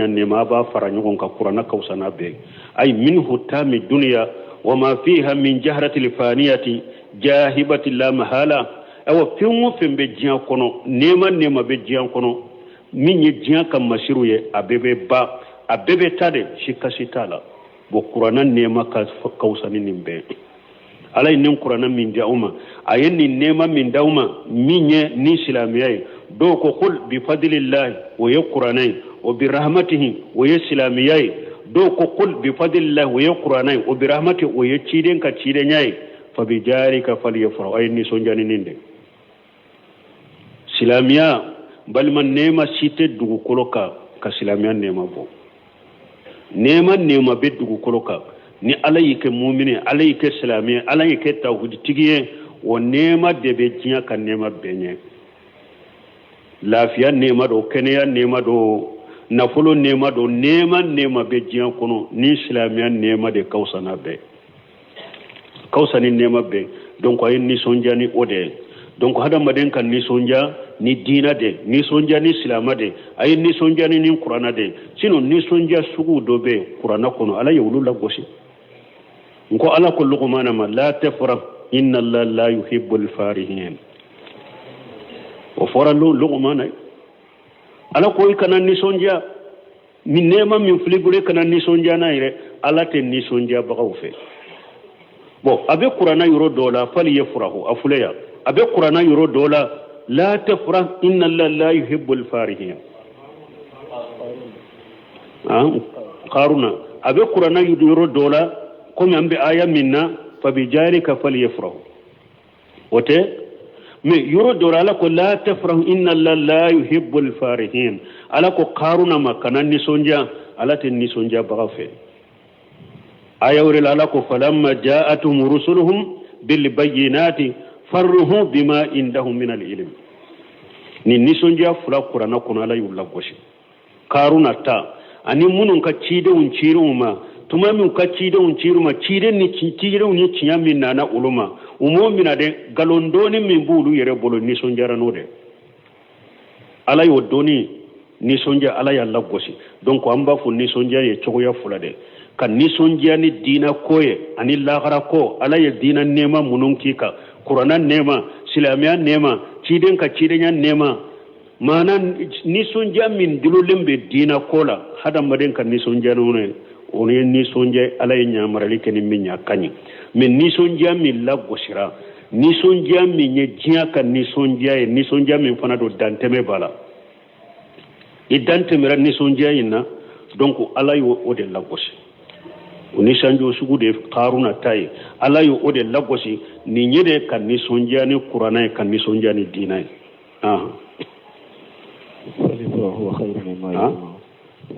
nema ba faranyu gonka qur'ana kausana be ay minhu tami dunya wa ma fiha min jahrati lifaniyati jahibati la mahala awa fiŋo feŋ be diɲa kono nema be diɲa kono min ye diɲa ka masiru ye a bɛɛ bɛ ba a bɛɛ bɛ ta de sikasi t'a la bon kuranna nema ka wusa ni nin bɛɛ ala ye nin kuranna min di aw ma a ye nin nema min d'aw ma min ye ni silamɛya ye dɔw ko kul bi fadlillahi o ye kuranna ye o bi rahmatihi o ye silamɛya ye dɔw ko kul bi fadlillahi o ye kuranna ye o bi rahmatihi o ye ciden ka cidenya ye fa bi jarika falyafrahu a ye nisɔndiya ni nin de silamiya balima nema site dugukolo ka silamiya nema bɔ nema be dugukolo ka ni ala yi kɛ mumini ala yi kɛ silamiya ala yi kɛ tawhiditigi ye o nema de be diɲɛ ka nema bɛɛ ɲɛ lafiya nema do kɛnɛya nema do nafolo nema do nema be diɲɛ kɔnɔ ni silamiya nema de kawsana bɛɛ kawsani nema bɛɛ donc a ye nisɔndiya ni o de donc hadamaden kan nisɔndiya ni diina de nisɔndiya ni silama de a ye nisɔndiya ni kuranna de sinon nisɔndiya sugu dɔ bɛ kuranna kɔnɔ ala ye olu lagosi nko ala ko luqmana ma la tafrah inna allaha la yuhibbul farihin o fora luqmana ala ko kana nisɔndiya ni nema min filibure kana nisɔndiya na yɛrɛ ala tɛ nisɔndiya bagaw fɛ bon a bɛ kuranna yɔrɔ dɔ la fali ye furahu a fuleya a bɛ kuranna yɔrɔ dɔ la la tafrah inna allaha la yuhibbul farihin qaruna a bɛ kuranna yɔrɔ dɔ la komi an bɛ aya min na fa bi jarika falyafrahu o tɛ mais yɔrɔ dɔ la ala ko la tafrah inna allaha la yuhibbul farihin ala ko qaruna ma kana nisɔndiya ala tɛ nisɔndiya baga fɛ aya wɛrɛ la ala ko falamma ja'atuhum rusuluhum bil bayyinati farruhu bima indahum min al ilm ni nisɔndiya fula kuranna kɔnɔ ala y'u lagosi karuna ta ani minnu ka cidenw cir'u ma tuma min ka cidenw cir'u ma ciden ni cidenw ni tiɲɛ min nana olu ma u m'o mina dɛ galon dɔɔni min b'olu yɛrɛ bolo nisɔndiyara n'o dɛ ala y'o dɔɔni nisɔndiya ala y'a lagosi donc an b'a fɔ nisɔndiya ye cogoya fila de ka nisɔndiya ni diina ko ye ani lahara ko ala ye diina nɛɛma minnu k'i kan kuranna nɛɛma silamɛya nɛɛma ciden ka cidenya nɛɛma maana nisɔndiya min dilolen bɛ diina ko la hadamaden ka nisɔndiya n'o o ye nisɔndiya ala ye ɲamarali kɛ ni min ɲa ka ɲi mais nisɔndiya min lagosira nisɔndiya min ye diɲɛ ka nisɔndiya ye nisɔndiya min fana don dantɛmɛ b'a la i dantɛmɛra nisɔndiya in na donc ala y'o de lagosi o nisɔndiya sugu de karuna ta ye ala y'o de lagosi nin ye de ka nisɔndiya ni kuranna ye ka nisɔndiya ni diina ye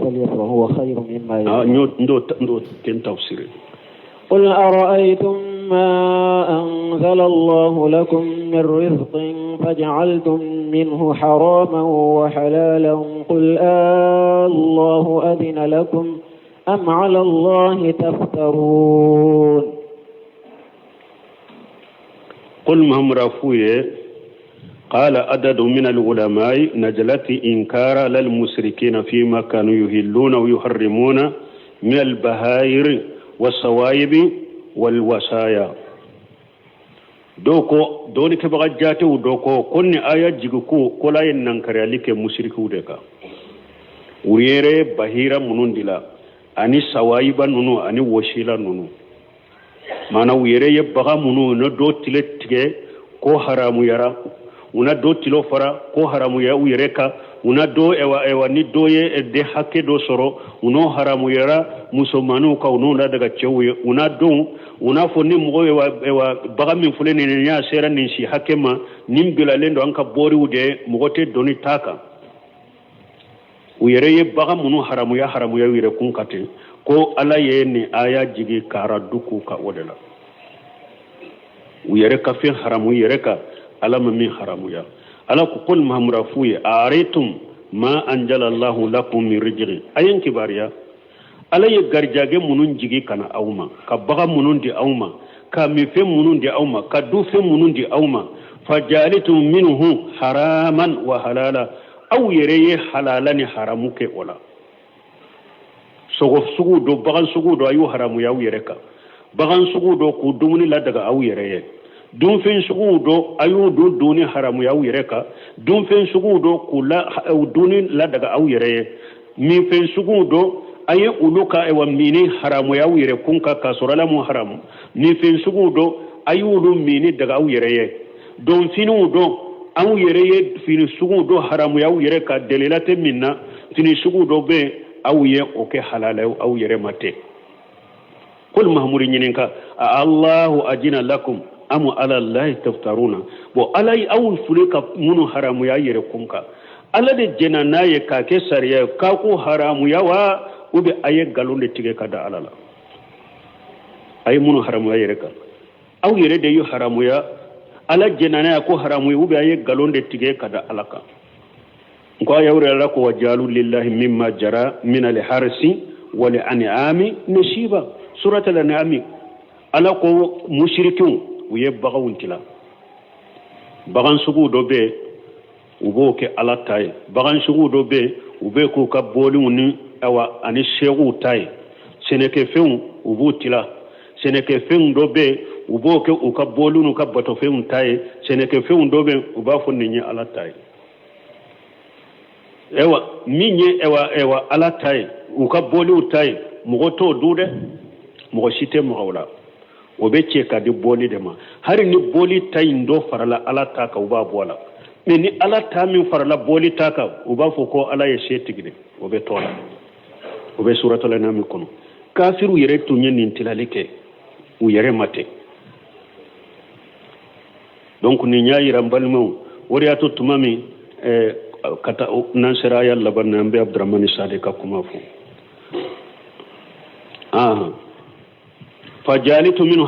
فليفرحوا خير مما تفسير قل أرأيتم ما أنزل الله لكم من رزق فجعلتم منه حراما وحلالا قل الله أذن لكم أم على الله تفترون قل محمد رفوه قال عدد من العلماء نجلت إنكار للمشركين فيما كانوا يهلون ويحرمون من البهائر والصوائب والوصايا دوكو دوني كبغا جاتو دوكو كوني آيات جيكو كولا يننكر عليك مشركو ديكا ويري بهيرا منون ديلا أني صوائب نونو أني وشيلا نونو مانا ويري يبغا منو ندو تلت كو حرام يرا una do tilo fara ko haramu ya uyereka una do ewa ni doye de hakke do soro uno haramu yara musomanu ka uno daga cewe una do una fo ni mo ewa baga min fule ni nya sera ni shi hakke ma nim bilalendo anka bori ude mogote doni taka uyereye baga munu haramu ya uyere kunkate ko ala ye ni aya jigi kara duku ka odela uyere ka fi haramu yere ka ala min haramu ya ala ku qul mahamura fuye aritum ma anjala Allah lakum min rijli ayen kibariya ala ye garjage munun jigi kana awma ka baga munun di awma ka mi fe munun di awma ka du fe munun di awma fajalitum minhu haraman wa halala aw yereye halalani haramu ke ola sogo sugu do bagan sugu do ayu haramu ya yereka bagan sugu do ku dumuni la daga aw yereye dum fen sugu do ayu do duni haramu ya yereka dum fen sugu do ku la duni la daga aw yereye mi fen sugu do aye uluka e wa mini haramu ya yere kunka kasorala mu haramu mi fen sugu do ayu do mini daga aw yereye don finu do aw yereye finu sugu do haramu ya yereka delelate minna finu sugu do be aw ye oke halala aw yere mate kul mahmuri nyininka Allahu ajina lakum amu ala Allah taftaruna bo alai aw fulika munu haramu ya yere kunka ala de jena naye ka ke sariya ka ko haramu ya wa ube aye galonde tige kada alala ay munu haramu ya yere ka aw yere de yu haramu ya ala jena na ko haramu ya ube aye galonde tige kada alaka ko yawre la ko wajalu lillahi mimma jara min al-harsi wal an'ami nasiba suratul an'am ala ko mushrikun uye bagawuntila bagan sugu do be ubo ke ala tay bagan sugu do be ube ko ka boluni awa ani shegu tay seneke feun ubo tila seneke feun do be ubo ke u ka bolunu ka bato feun tay seneke feun do be uba fonni ni ala tay ewa minye ewa ala tay u ka bolu tay mugoto dude mugo shite mugawla obeche ka di boli de ma hari ni boli tay ndo farala ala taka uba bola me ni ala ta min farala boli taka uba foko ala ye shetigide obe tola obe suratul anam kono kafiru yere tunye ni tilalike u yere mate donc ni nyayi rambalmo wori ato tumami kata nansera yalla banna mbe abdurrahman sadika kuma fu فجالت من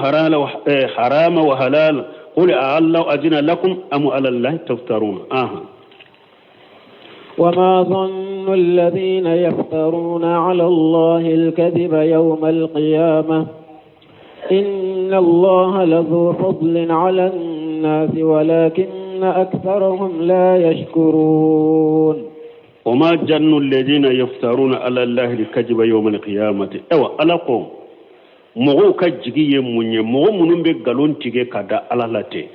حرام وحلال قل الله أذن لكم أم على الله تفترون وما ظن الذين يفترون على الله الكذب يوم القيامة إن الله لذو فضل على الناس ولكن أكثرهم لا يشكرون وما ظن الذين يفترون على الله الكذب يوم القيامة ألقوا mogo ka jigiye munye mogo munun be galon tige kada alalate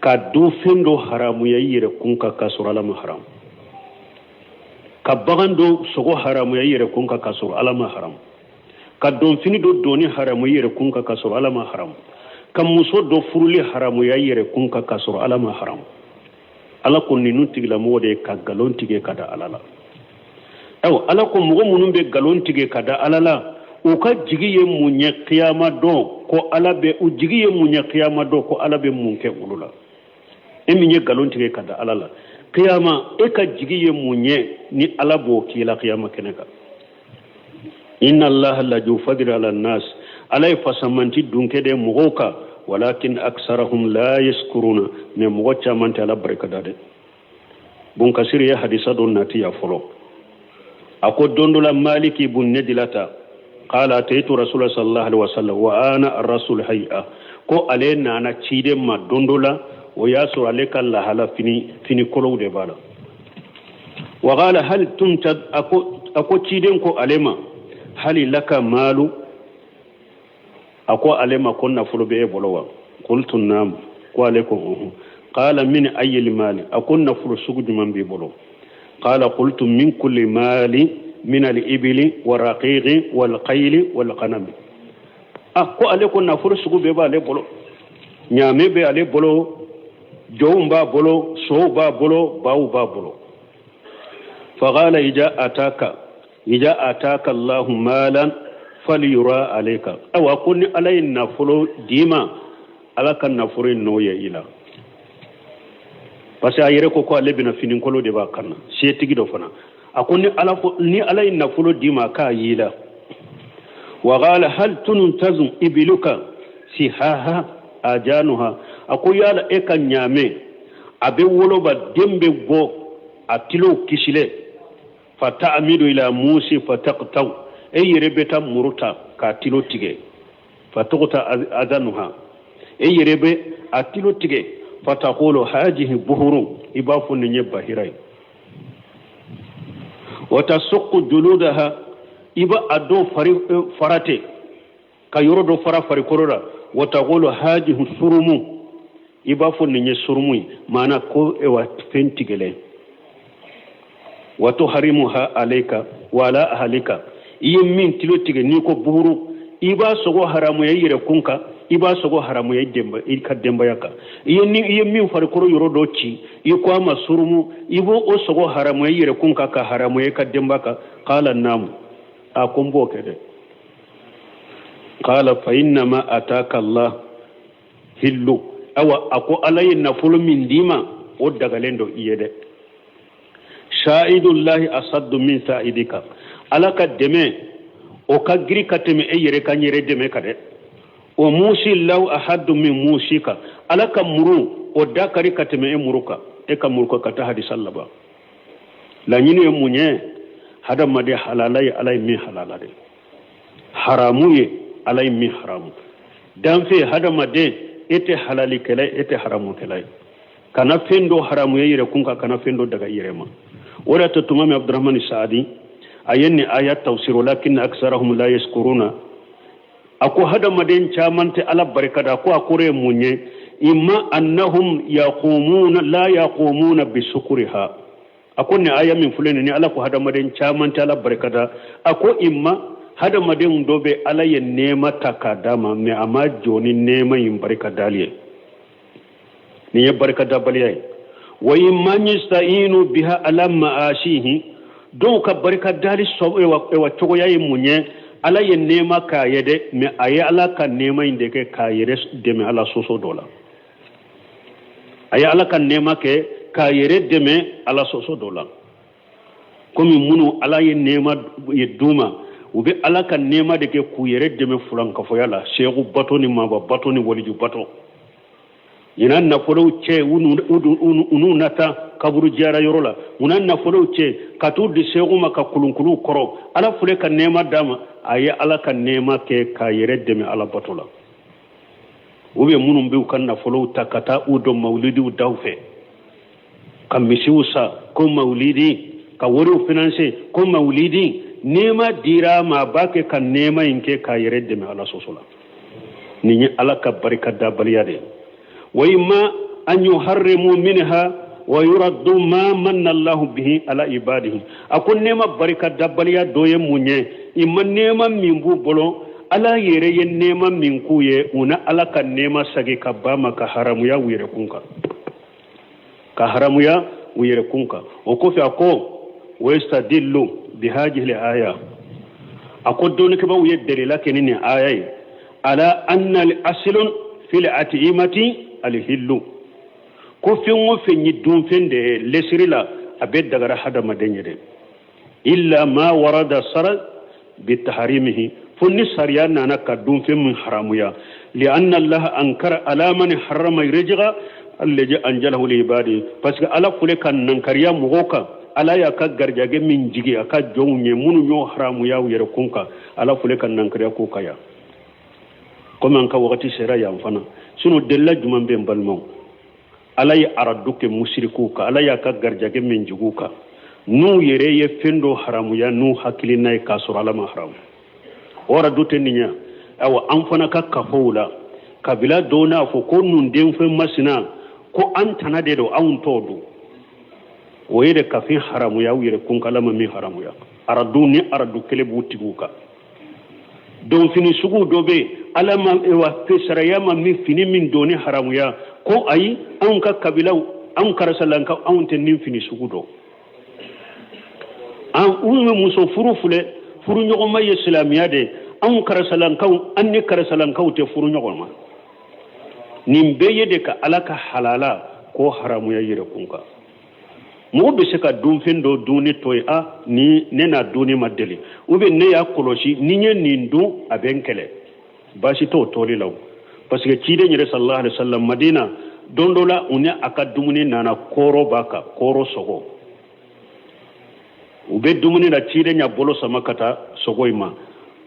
ka do fendo haramu ya yire kunka kasura ala haram ka bagando sogo haramu ya yire kunka kasura ala haram ka don fini do doni haramu yire kunka kasura ala haram ka muso do furuli haramu ya yire kunka kasura ala haram ala ko ninu tigla mode ka galon tige kada alala ala ko mogo munun be galon tige kada alala uka jigiye munye qiyama do ko alabe u jigiye munye qiyama do ko alabe munke ulula eminye galontige kada alala qiyama eka jigiye munye ni alabo kila qiyama keneka inna allaha la jufadira ala nas alay fasamanti dunke de mugoka walakin aksarahum la yaskuruna me mugocha manta ala barakadade bun kasiri ya hadisa don natiya folo ako dondola maliki bun nedilata قال أتيت رسول الله صلى الله عليه وسلم وأنا الرسول هيئة كو علينا أنا تشيد ما دندولا وياسر عليك الله على فيني كلو دبالا وقال هل تنتد أكو تشيدن كو عليما هل لك مال أكو عليما كنا فلو بيه بلوا قلت نعم كو عليكم قال من أي المال أكو نفلو سجد من بيه بلو قال قلت من كل مال من الإبل والرقيق والقيل والغنم ko ale ko na furu sugu be ba le bolo nyame be ale bolo jowum b'a bolo sow b'a bolo baw b'a bolo faqala ija ataka allahu malan falyura alayka awa kunni alay nafolo dima ala kan naforo noye ila parce que a yere ko ale bina fininkolo de b'a kanna setigi do fana a ko ni ala ye nafolo d'i ma k'a yila wa qala hal tuntazum ibiluka sihaha ajanuha a ko yala e ka ɲaame a bɛ woloba den bɛ bɔ a tilo kisile fa ta'amidu ila musi fa taqtaw e yɛrɛ bɛ taa muru ta k'a tilo tigɛ fa tuqta ajanuha e yɛrɛ bɛ a tilo tigɛ fa taqulu hajihi buhuru i b'a fɔ nin ye bahira ye وتسق جلودها إبا أدو فراتي كيرو فرا فريكورا وتقول هاجه سرمو إبا فنني سرمي معنى كو إوا فنتيجله وتحرمها عليك ولا أهلك يمين تلو تيجي نيكو بورو إبا سوى حرامو ييرة كونكا iba sogo haramu ya demba ilka demba yaka yemi farikoro yoro dochi iko ama surumu ibo o sogo haramu ya yire kunka ka haramu ya ka demba ka qala nam akumbo kede qala fa inna ma ataka allah hillu awa ako alayin na fulu min dima o daga lendo iyede shaidullahi asaddu min saidika alaka deme o ka giri kateme e yire ka nyere deme kade o musi law ahaddu min musika alaka muru o dakari kateme e muruka e ka muruka kata hadi sallaba la nyini e munye hada made halalay alay mi halalade haramu ye alay mi haramu danfe hada made ete halali kele ete haramu kele kana fendo haramu ye yire kunka kana fendo daga yirema wala tatumami abdurrahman saadi ayenni ayat tawsir lakin aksarahum la yashkuruna ako hada maden chamante ala barkada ko akure munye imma annahum yaqumuna la yaqumuna bi shukriha ako ne aya min fulene ni ala ko hada maden chamante ala barkada ako imma hada maden dobe ala ye nema takadama me ama joni nema yin barkadaliye ni ye barkada baliye wa imma yasta'inu biha ala ma'ashihi don ka barkadali so e wa togo yayi munye ala ye nema ka yede me aye ala ka nema inde ke ka yede deme ala soso dola aye ala ka nema ke ka yede deme ala soso dola komi munu ala ye nema ye duma ube ala ka nema de ke ku yede deme fulan ka foyala sheikhu bato ni maba bato ni waliju bato ina na folo che unu nata kaburu jara yorola unan na folo che katu de sheikhu maka kulunkulu koro ala fule ka nema dama aye ala ka nema ke ka yere deme ala batola ube munum be kan na folo takata udo maulidi dawfe kam misiusa ko maulidi ka wori finance ko maulidi nema dira ma bake kan nema inke ka yere deme ala sosola ni ala ka barka da baliyade wa imma an yuharrimu minha wa yuraddu ma manna Allah bihi ala ibadihi akun nema barka da baliya doye munye imma nema min bu bolo ala yere yen nema min kuye una ala kan nema sage ka bama ka haramu ya wire kunka ka haramu ya wire kunka o ko fi ako wastadillu bi hadhihi al-aya akoddo ke ba wiye dalila kenini ayai ala anna al-aslun fil atimati al-hillu ko finwo fenyi dum fende lesrila abed daga hada madenyede illa ma warada sara bi tahrimihi funni sariyana naka dum fen min haramuya li anna allah ankara ala man harrama rijqa allazi anjalahu li ibadi parce que ala kule kan nan kariya mugoka ala ya ka garjage min jigi aka jonye munu nyo haramuya yere kunka ala kule kan nan kariya ko kaya comme an ka wakati sera ya mfana sunu della juman be balmo ala ya araduke mushriku ka ala ya ka garjage min jiguka nu yere ye fendo haramu ya nu hakilina ka surala ma haram ora dute ninya awa an fana ka kafula kabila dona fo ko nun den fe masina ko an tanade do an todo o yede kafin haramu ya yere kun kalama mi haramu ya aradu ni aradu kele butiguka don fini sugu dobe alama ewa fesara yama mi fini min doni haramu ya ko ayi an ka kabilaw an karasalanka an te nin fini sugu do an umme muso furu fule furu ɲɔgɔn ma ye silamiya de an karasalankaw an ni karasalankaw te furu ɲɔgɔn ma nin bɛɛ ye de ka ala ka halala ko haramuya yɛrɛ kun kan mɔgɔ bɛ se ka dunfɛn dɔ dun ni tɔ ye ni ne n'a dunni ma deli ou bien ne y'a kɔlɔsi ni n ye nin dun a bɛ n kɛlɛ baasi t'o tɔli la parce que ciden yɛrɛ sallallahu alaihi wasallam madina don dɔ la u ni a ka dumuni nana kɔrɔ b'a kan kɔrɔ sɔgɔ u bɛ dumuni na ciden y'a bolo sama ka taa sɔgɔ in ma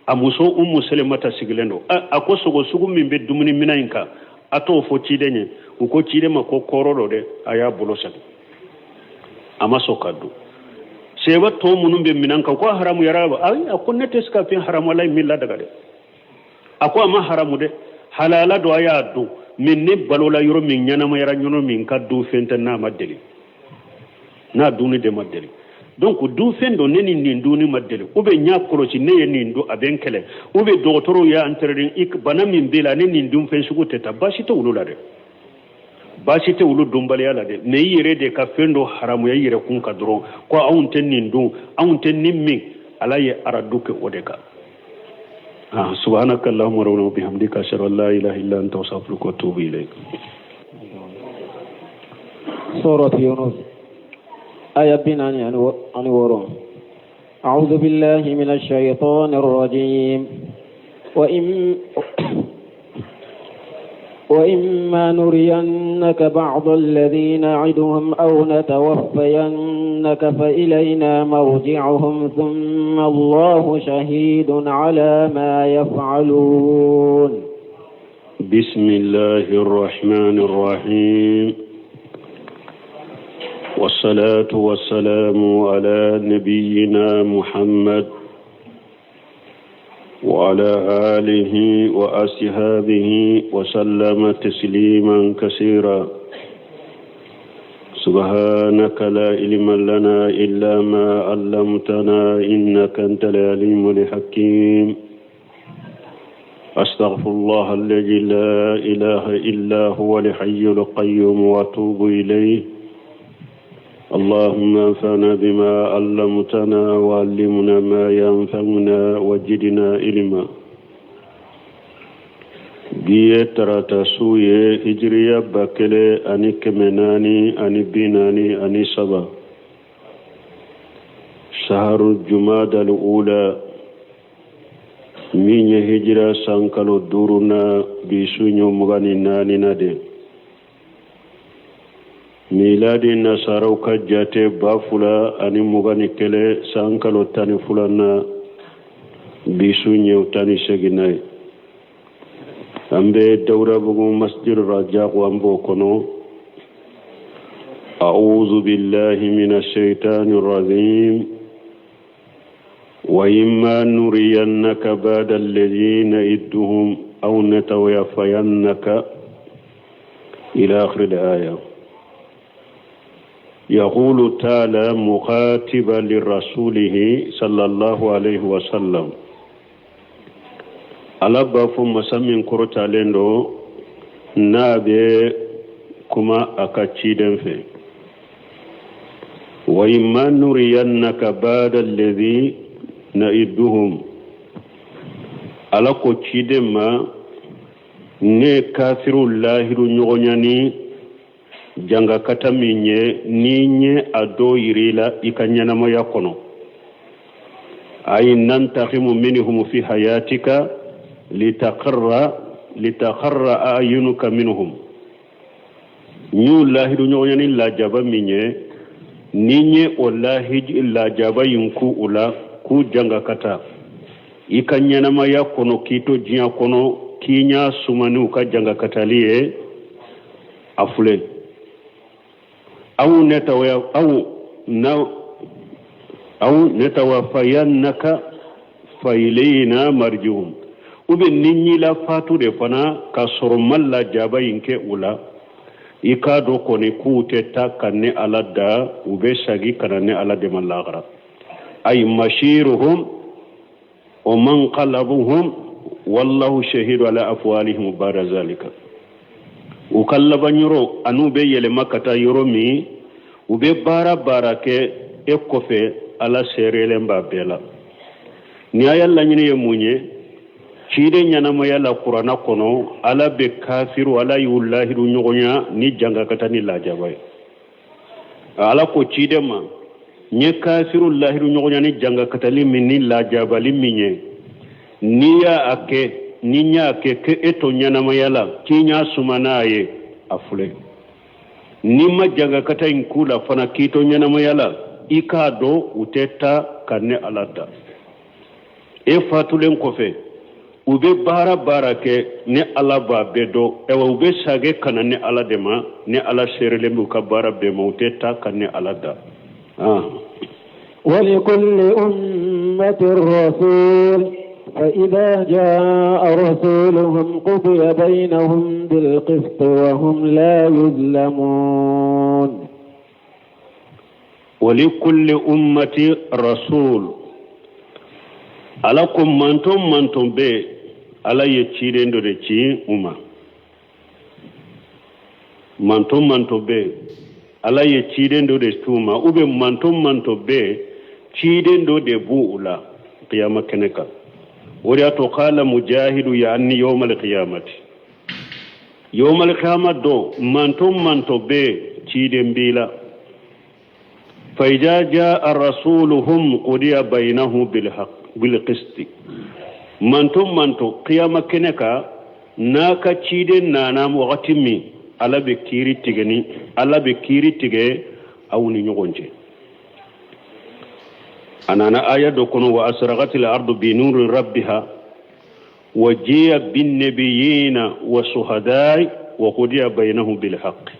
a muso Ummu Salamata sigilen don a ko sogo sugu min bɛ dumuni minɛn in kan a t'o fɔ ciden ye u ko ciden ma ko kɔrɔ dɔ dɛ a y'a bolo sagi a ma sɔn ka dun seba tɔ minnu bɛ minɛn kan ko haramu yɛrɛ ayi a ko ne tɛ se ka fɛn haramala in min ladaga dɛ a ko a ma haramu dɛ halala dɔ a y'a dun mais ne balola yɔrɔ min ɲɛnamayara yɔrɔ min ka dun fɛn tɛ n'a ma deli n'a dunni de ma deli donc dun fɛn dɔ ne ni nin dunni ma deli ou bien n y'a kɔlɔsi ne ye nin dun a bɛ n kɛlɛ ou bien dɔgɔtɔrɔw y'a entraîné bana min b'e la ne nin dun fɛn sugu tɛ taa baasi tɛ olu la dɛ baasi tɛ olu donbaliya la dɛ mais i yɛrɛ de ka fɛn dɔ haramuya i yɛrɛ kun ka dɔrɔn ko anw tɛ nin dun anw tɛ nin min ala ye aradu kɛ o de kan سبحانك اللهم ربنا وبحمدك أشهد أن لا إله إلا أنت أستغفرك وأتوب إليك. سورة يونس آية بناني عن ورم. أعوذ بالله من الشيطان الرجيم وإما نرينك بعض الذين نعدهم أو نتوفينك فإلينا مرجعهم ثم الله شهيد على ما يفعلون. بسم الله الرحمن الرحيم والصلاة والسلام على نبينا محمد وعلى آله وأصحابه وسلم تسليما كثيرا. سبحانك لا علم لنا إلا ما علمتنا إنك أنت العليم الحكيم. أستغفر الله الذي لا إله إلا هو الحي القيوم وأتوب إليه. اللهم انفعنا بما علمتنا وعلمنا ما ينفعنا وزدنا علما. biye tarata suye hijriya bakele ani kemenani ani binani ani saba shaharu jumada al-ula minye hijra sankalo duruna bisunyo mugani nani nade miladi nasaraw ka jate bafula ani mugani kele sankalo tani fulana bisunyo tani seginay ambe dawra bugu masjid raja ambo kono. a'udhu billahi minash shaitanir rajim wa imma nuriyannaka ba'da alladhina idduhum aw natawaffayannaka ila akhir al-aya. يقول تعالى مخاطبا لرسوله صلى الله عليه وسلم alaba fo masamin korota lendo nabe kuma aka ciden fe wa imma nuriyannaka ba'da alladhi na'iduhum ala ko ciden ma ne kafiru lahiru nyogonyani janga kata minye ninye ado yirila ikanyana moya kono ay nantahimu minhum fi hayatika litakharra ayunuka minhum ñu lahidu ñoñani la jaba minye ninye wallahi la jaba yunku ula ku janga kata ikanyana maya kono kito jiya kono kinya sumanu ka janga kataliye afule aw netawafayannaka failayna marjuhum ube ninyi la fatu de fana ka soro malla jaba yinke ula ikado koni kute takanne alada ube sagi kanane alade malagra ay mashiruhum wa manqalabuhum wallahu shahidu ala afwalihim barazalika ukallaba nyoro anu be yele makata yoro mi ube bara ke ekofe ala serele mbabela ni ayalla nyine yemunye chide nyana mo yalla qur'ana kono ala be kafiru ala yullahi du nyogonya ni janga katani la jabay ala ko chide ma nye kafiru lahi du nyogonya ni janga katali minni la jabali minye niya ake ninya ake ke eto nyana mo yalla kinya sumana ye afule ni ma janga kata inkula fana kito nyana mo yalla ikado uteta kanne alata e fatulen kofe ube bara ke ne ala ba bedo ewa ube sage kana ne ala dema ne ala serele mu ka bara be mauteta kanne alada ولكل أمة رسول فإذا جاء رسولهم قضي بينهم بالقسط وهم لا يظلمون ولكل أمة رسول alakum mantom be ala ye cire ndo de ci uma mantom be ala ye cire ndo de tuma ube mantom be cire ndo de buula qiyama keneka wori ato qala mujahidu ya anni yawmal qiyamati yawmal qiyamah do mantom be cire mbila fa idza jaa rasuluhum qudiya bainahum bil haqq بالقسط manto qiyama keneka naka cide nanam wakati mi ala be kiri tige awni nyogonje anana aya do kono wa asraqatil ardu bi nuri rabbiha wa jiya bin nabiyina wa shuhada'i wa qudiya bainahum bil haqq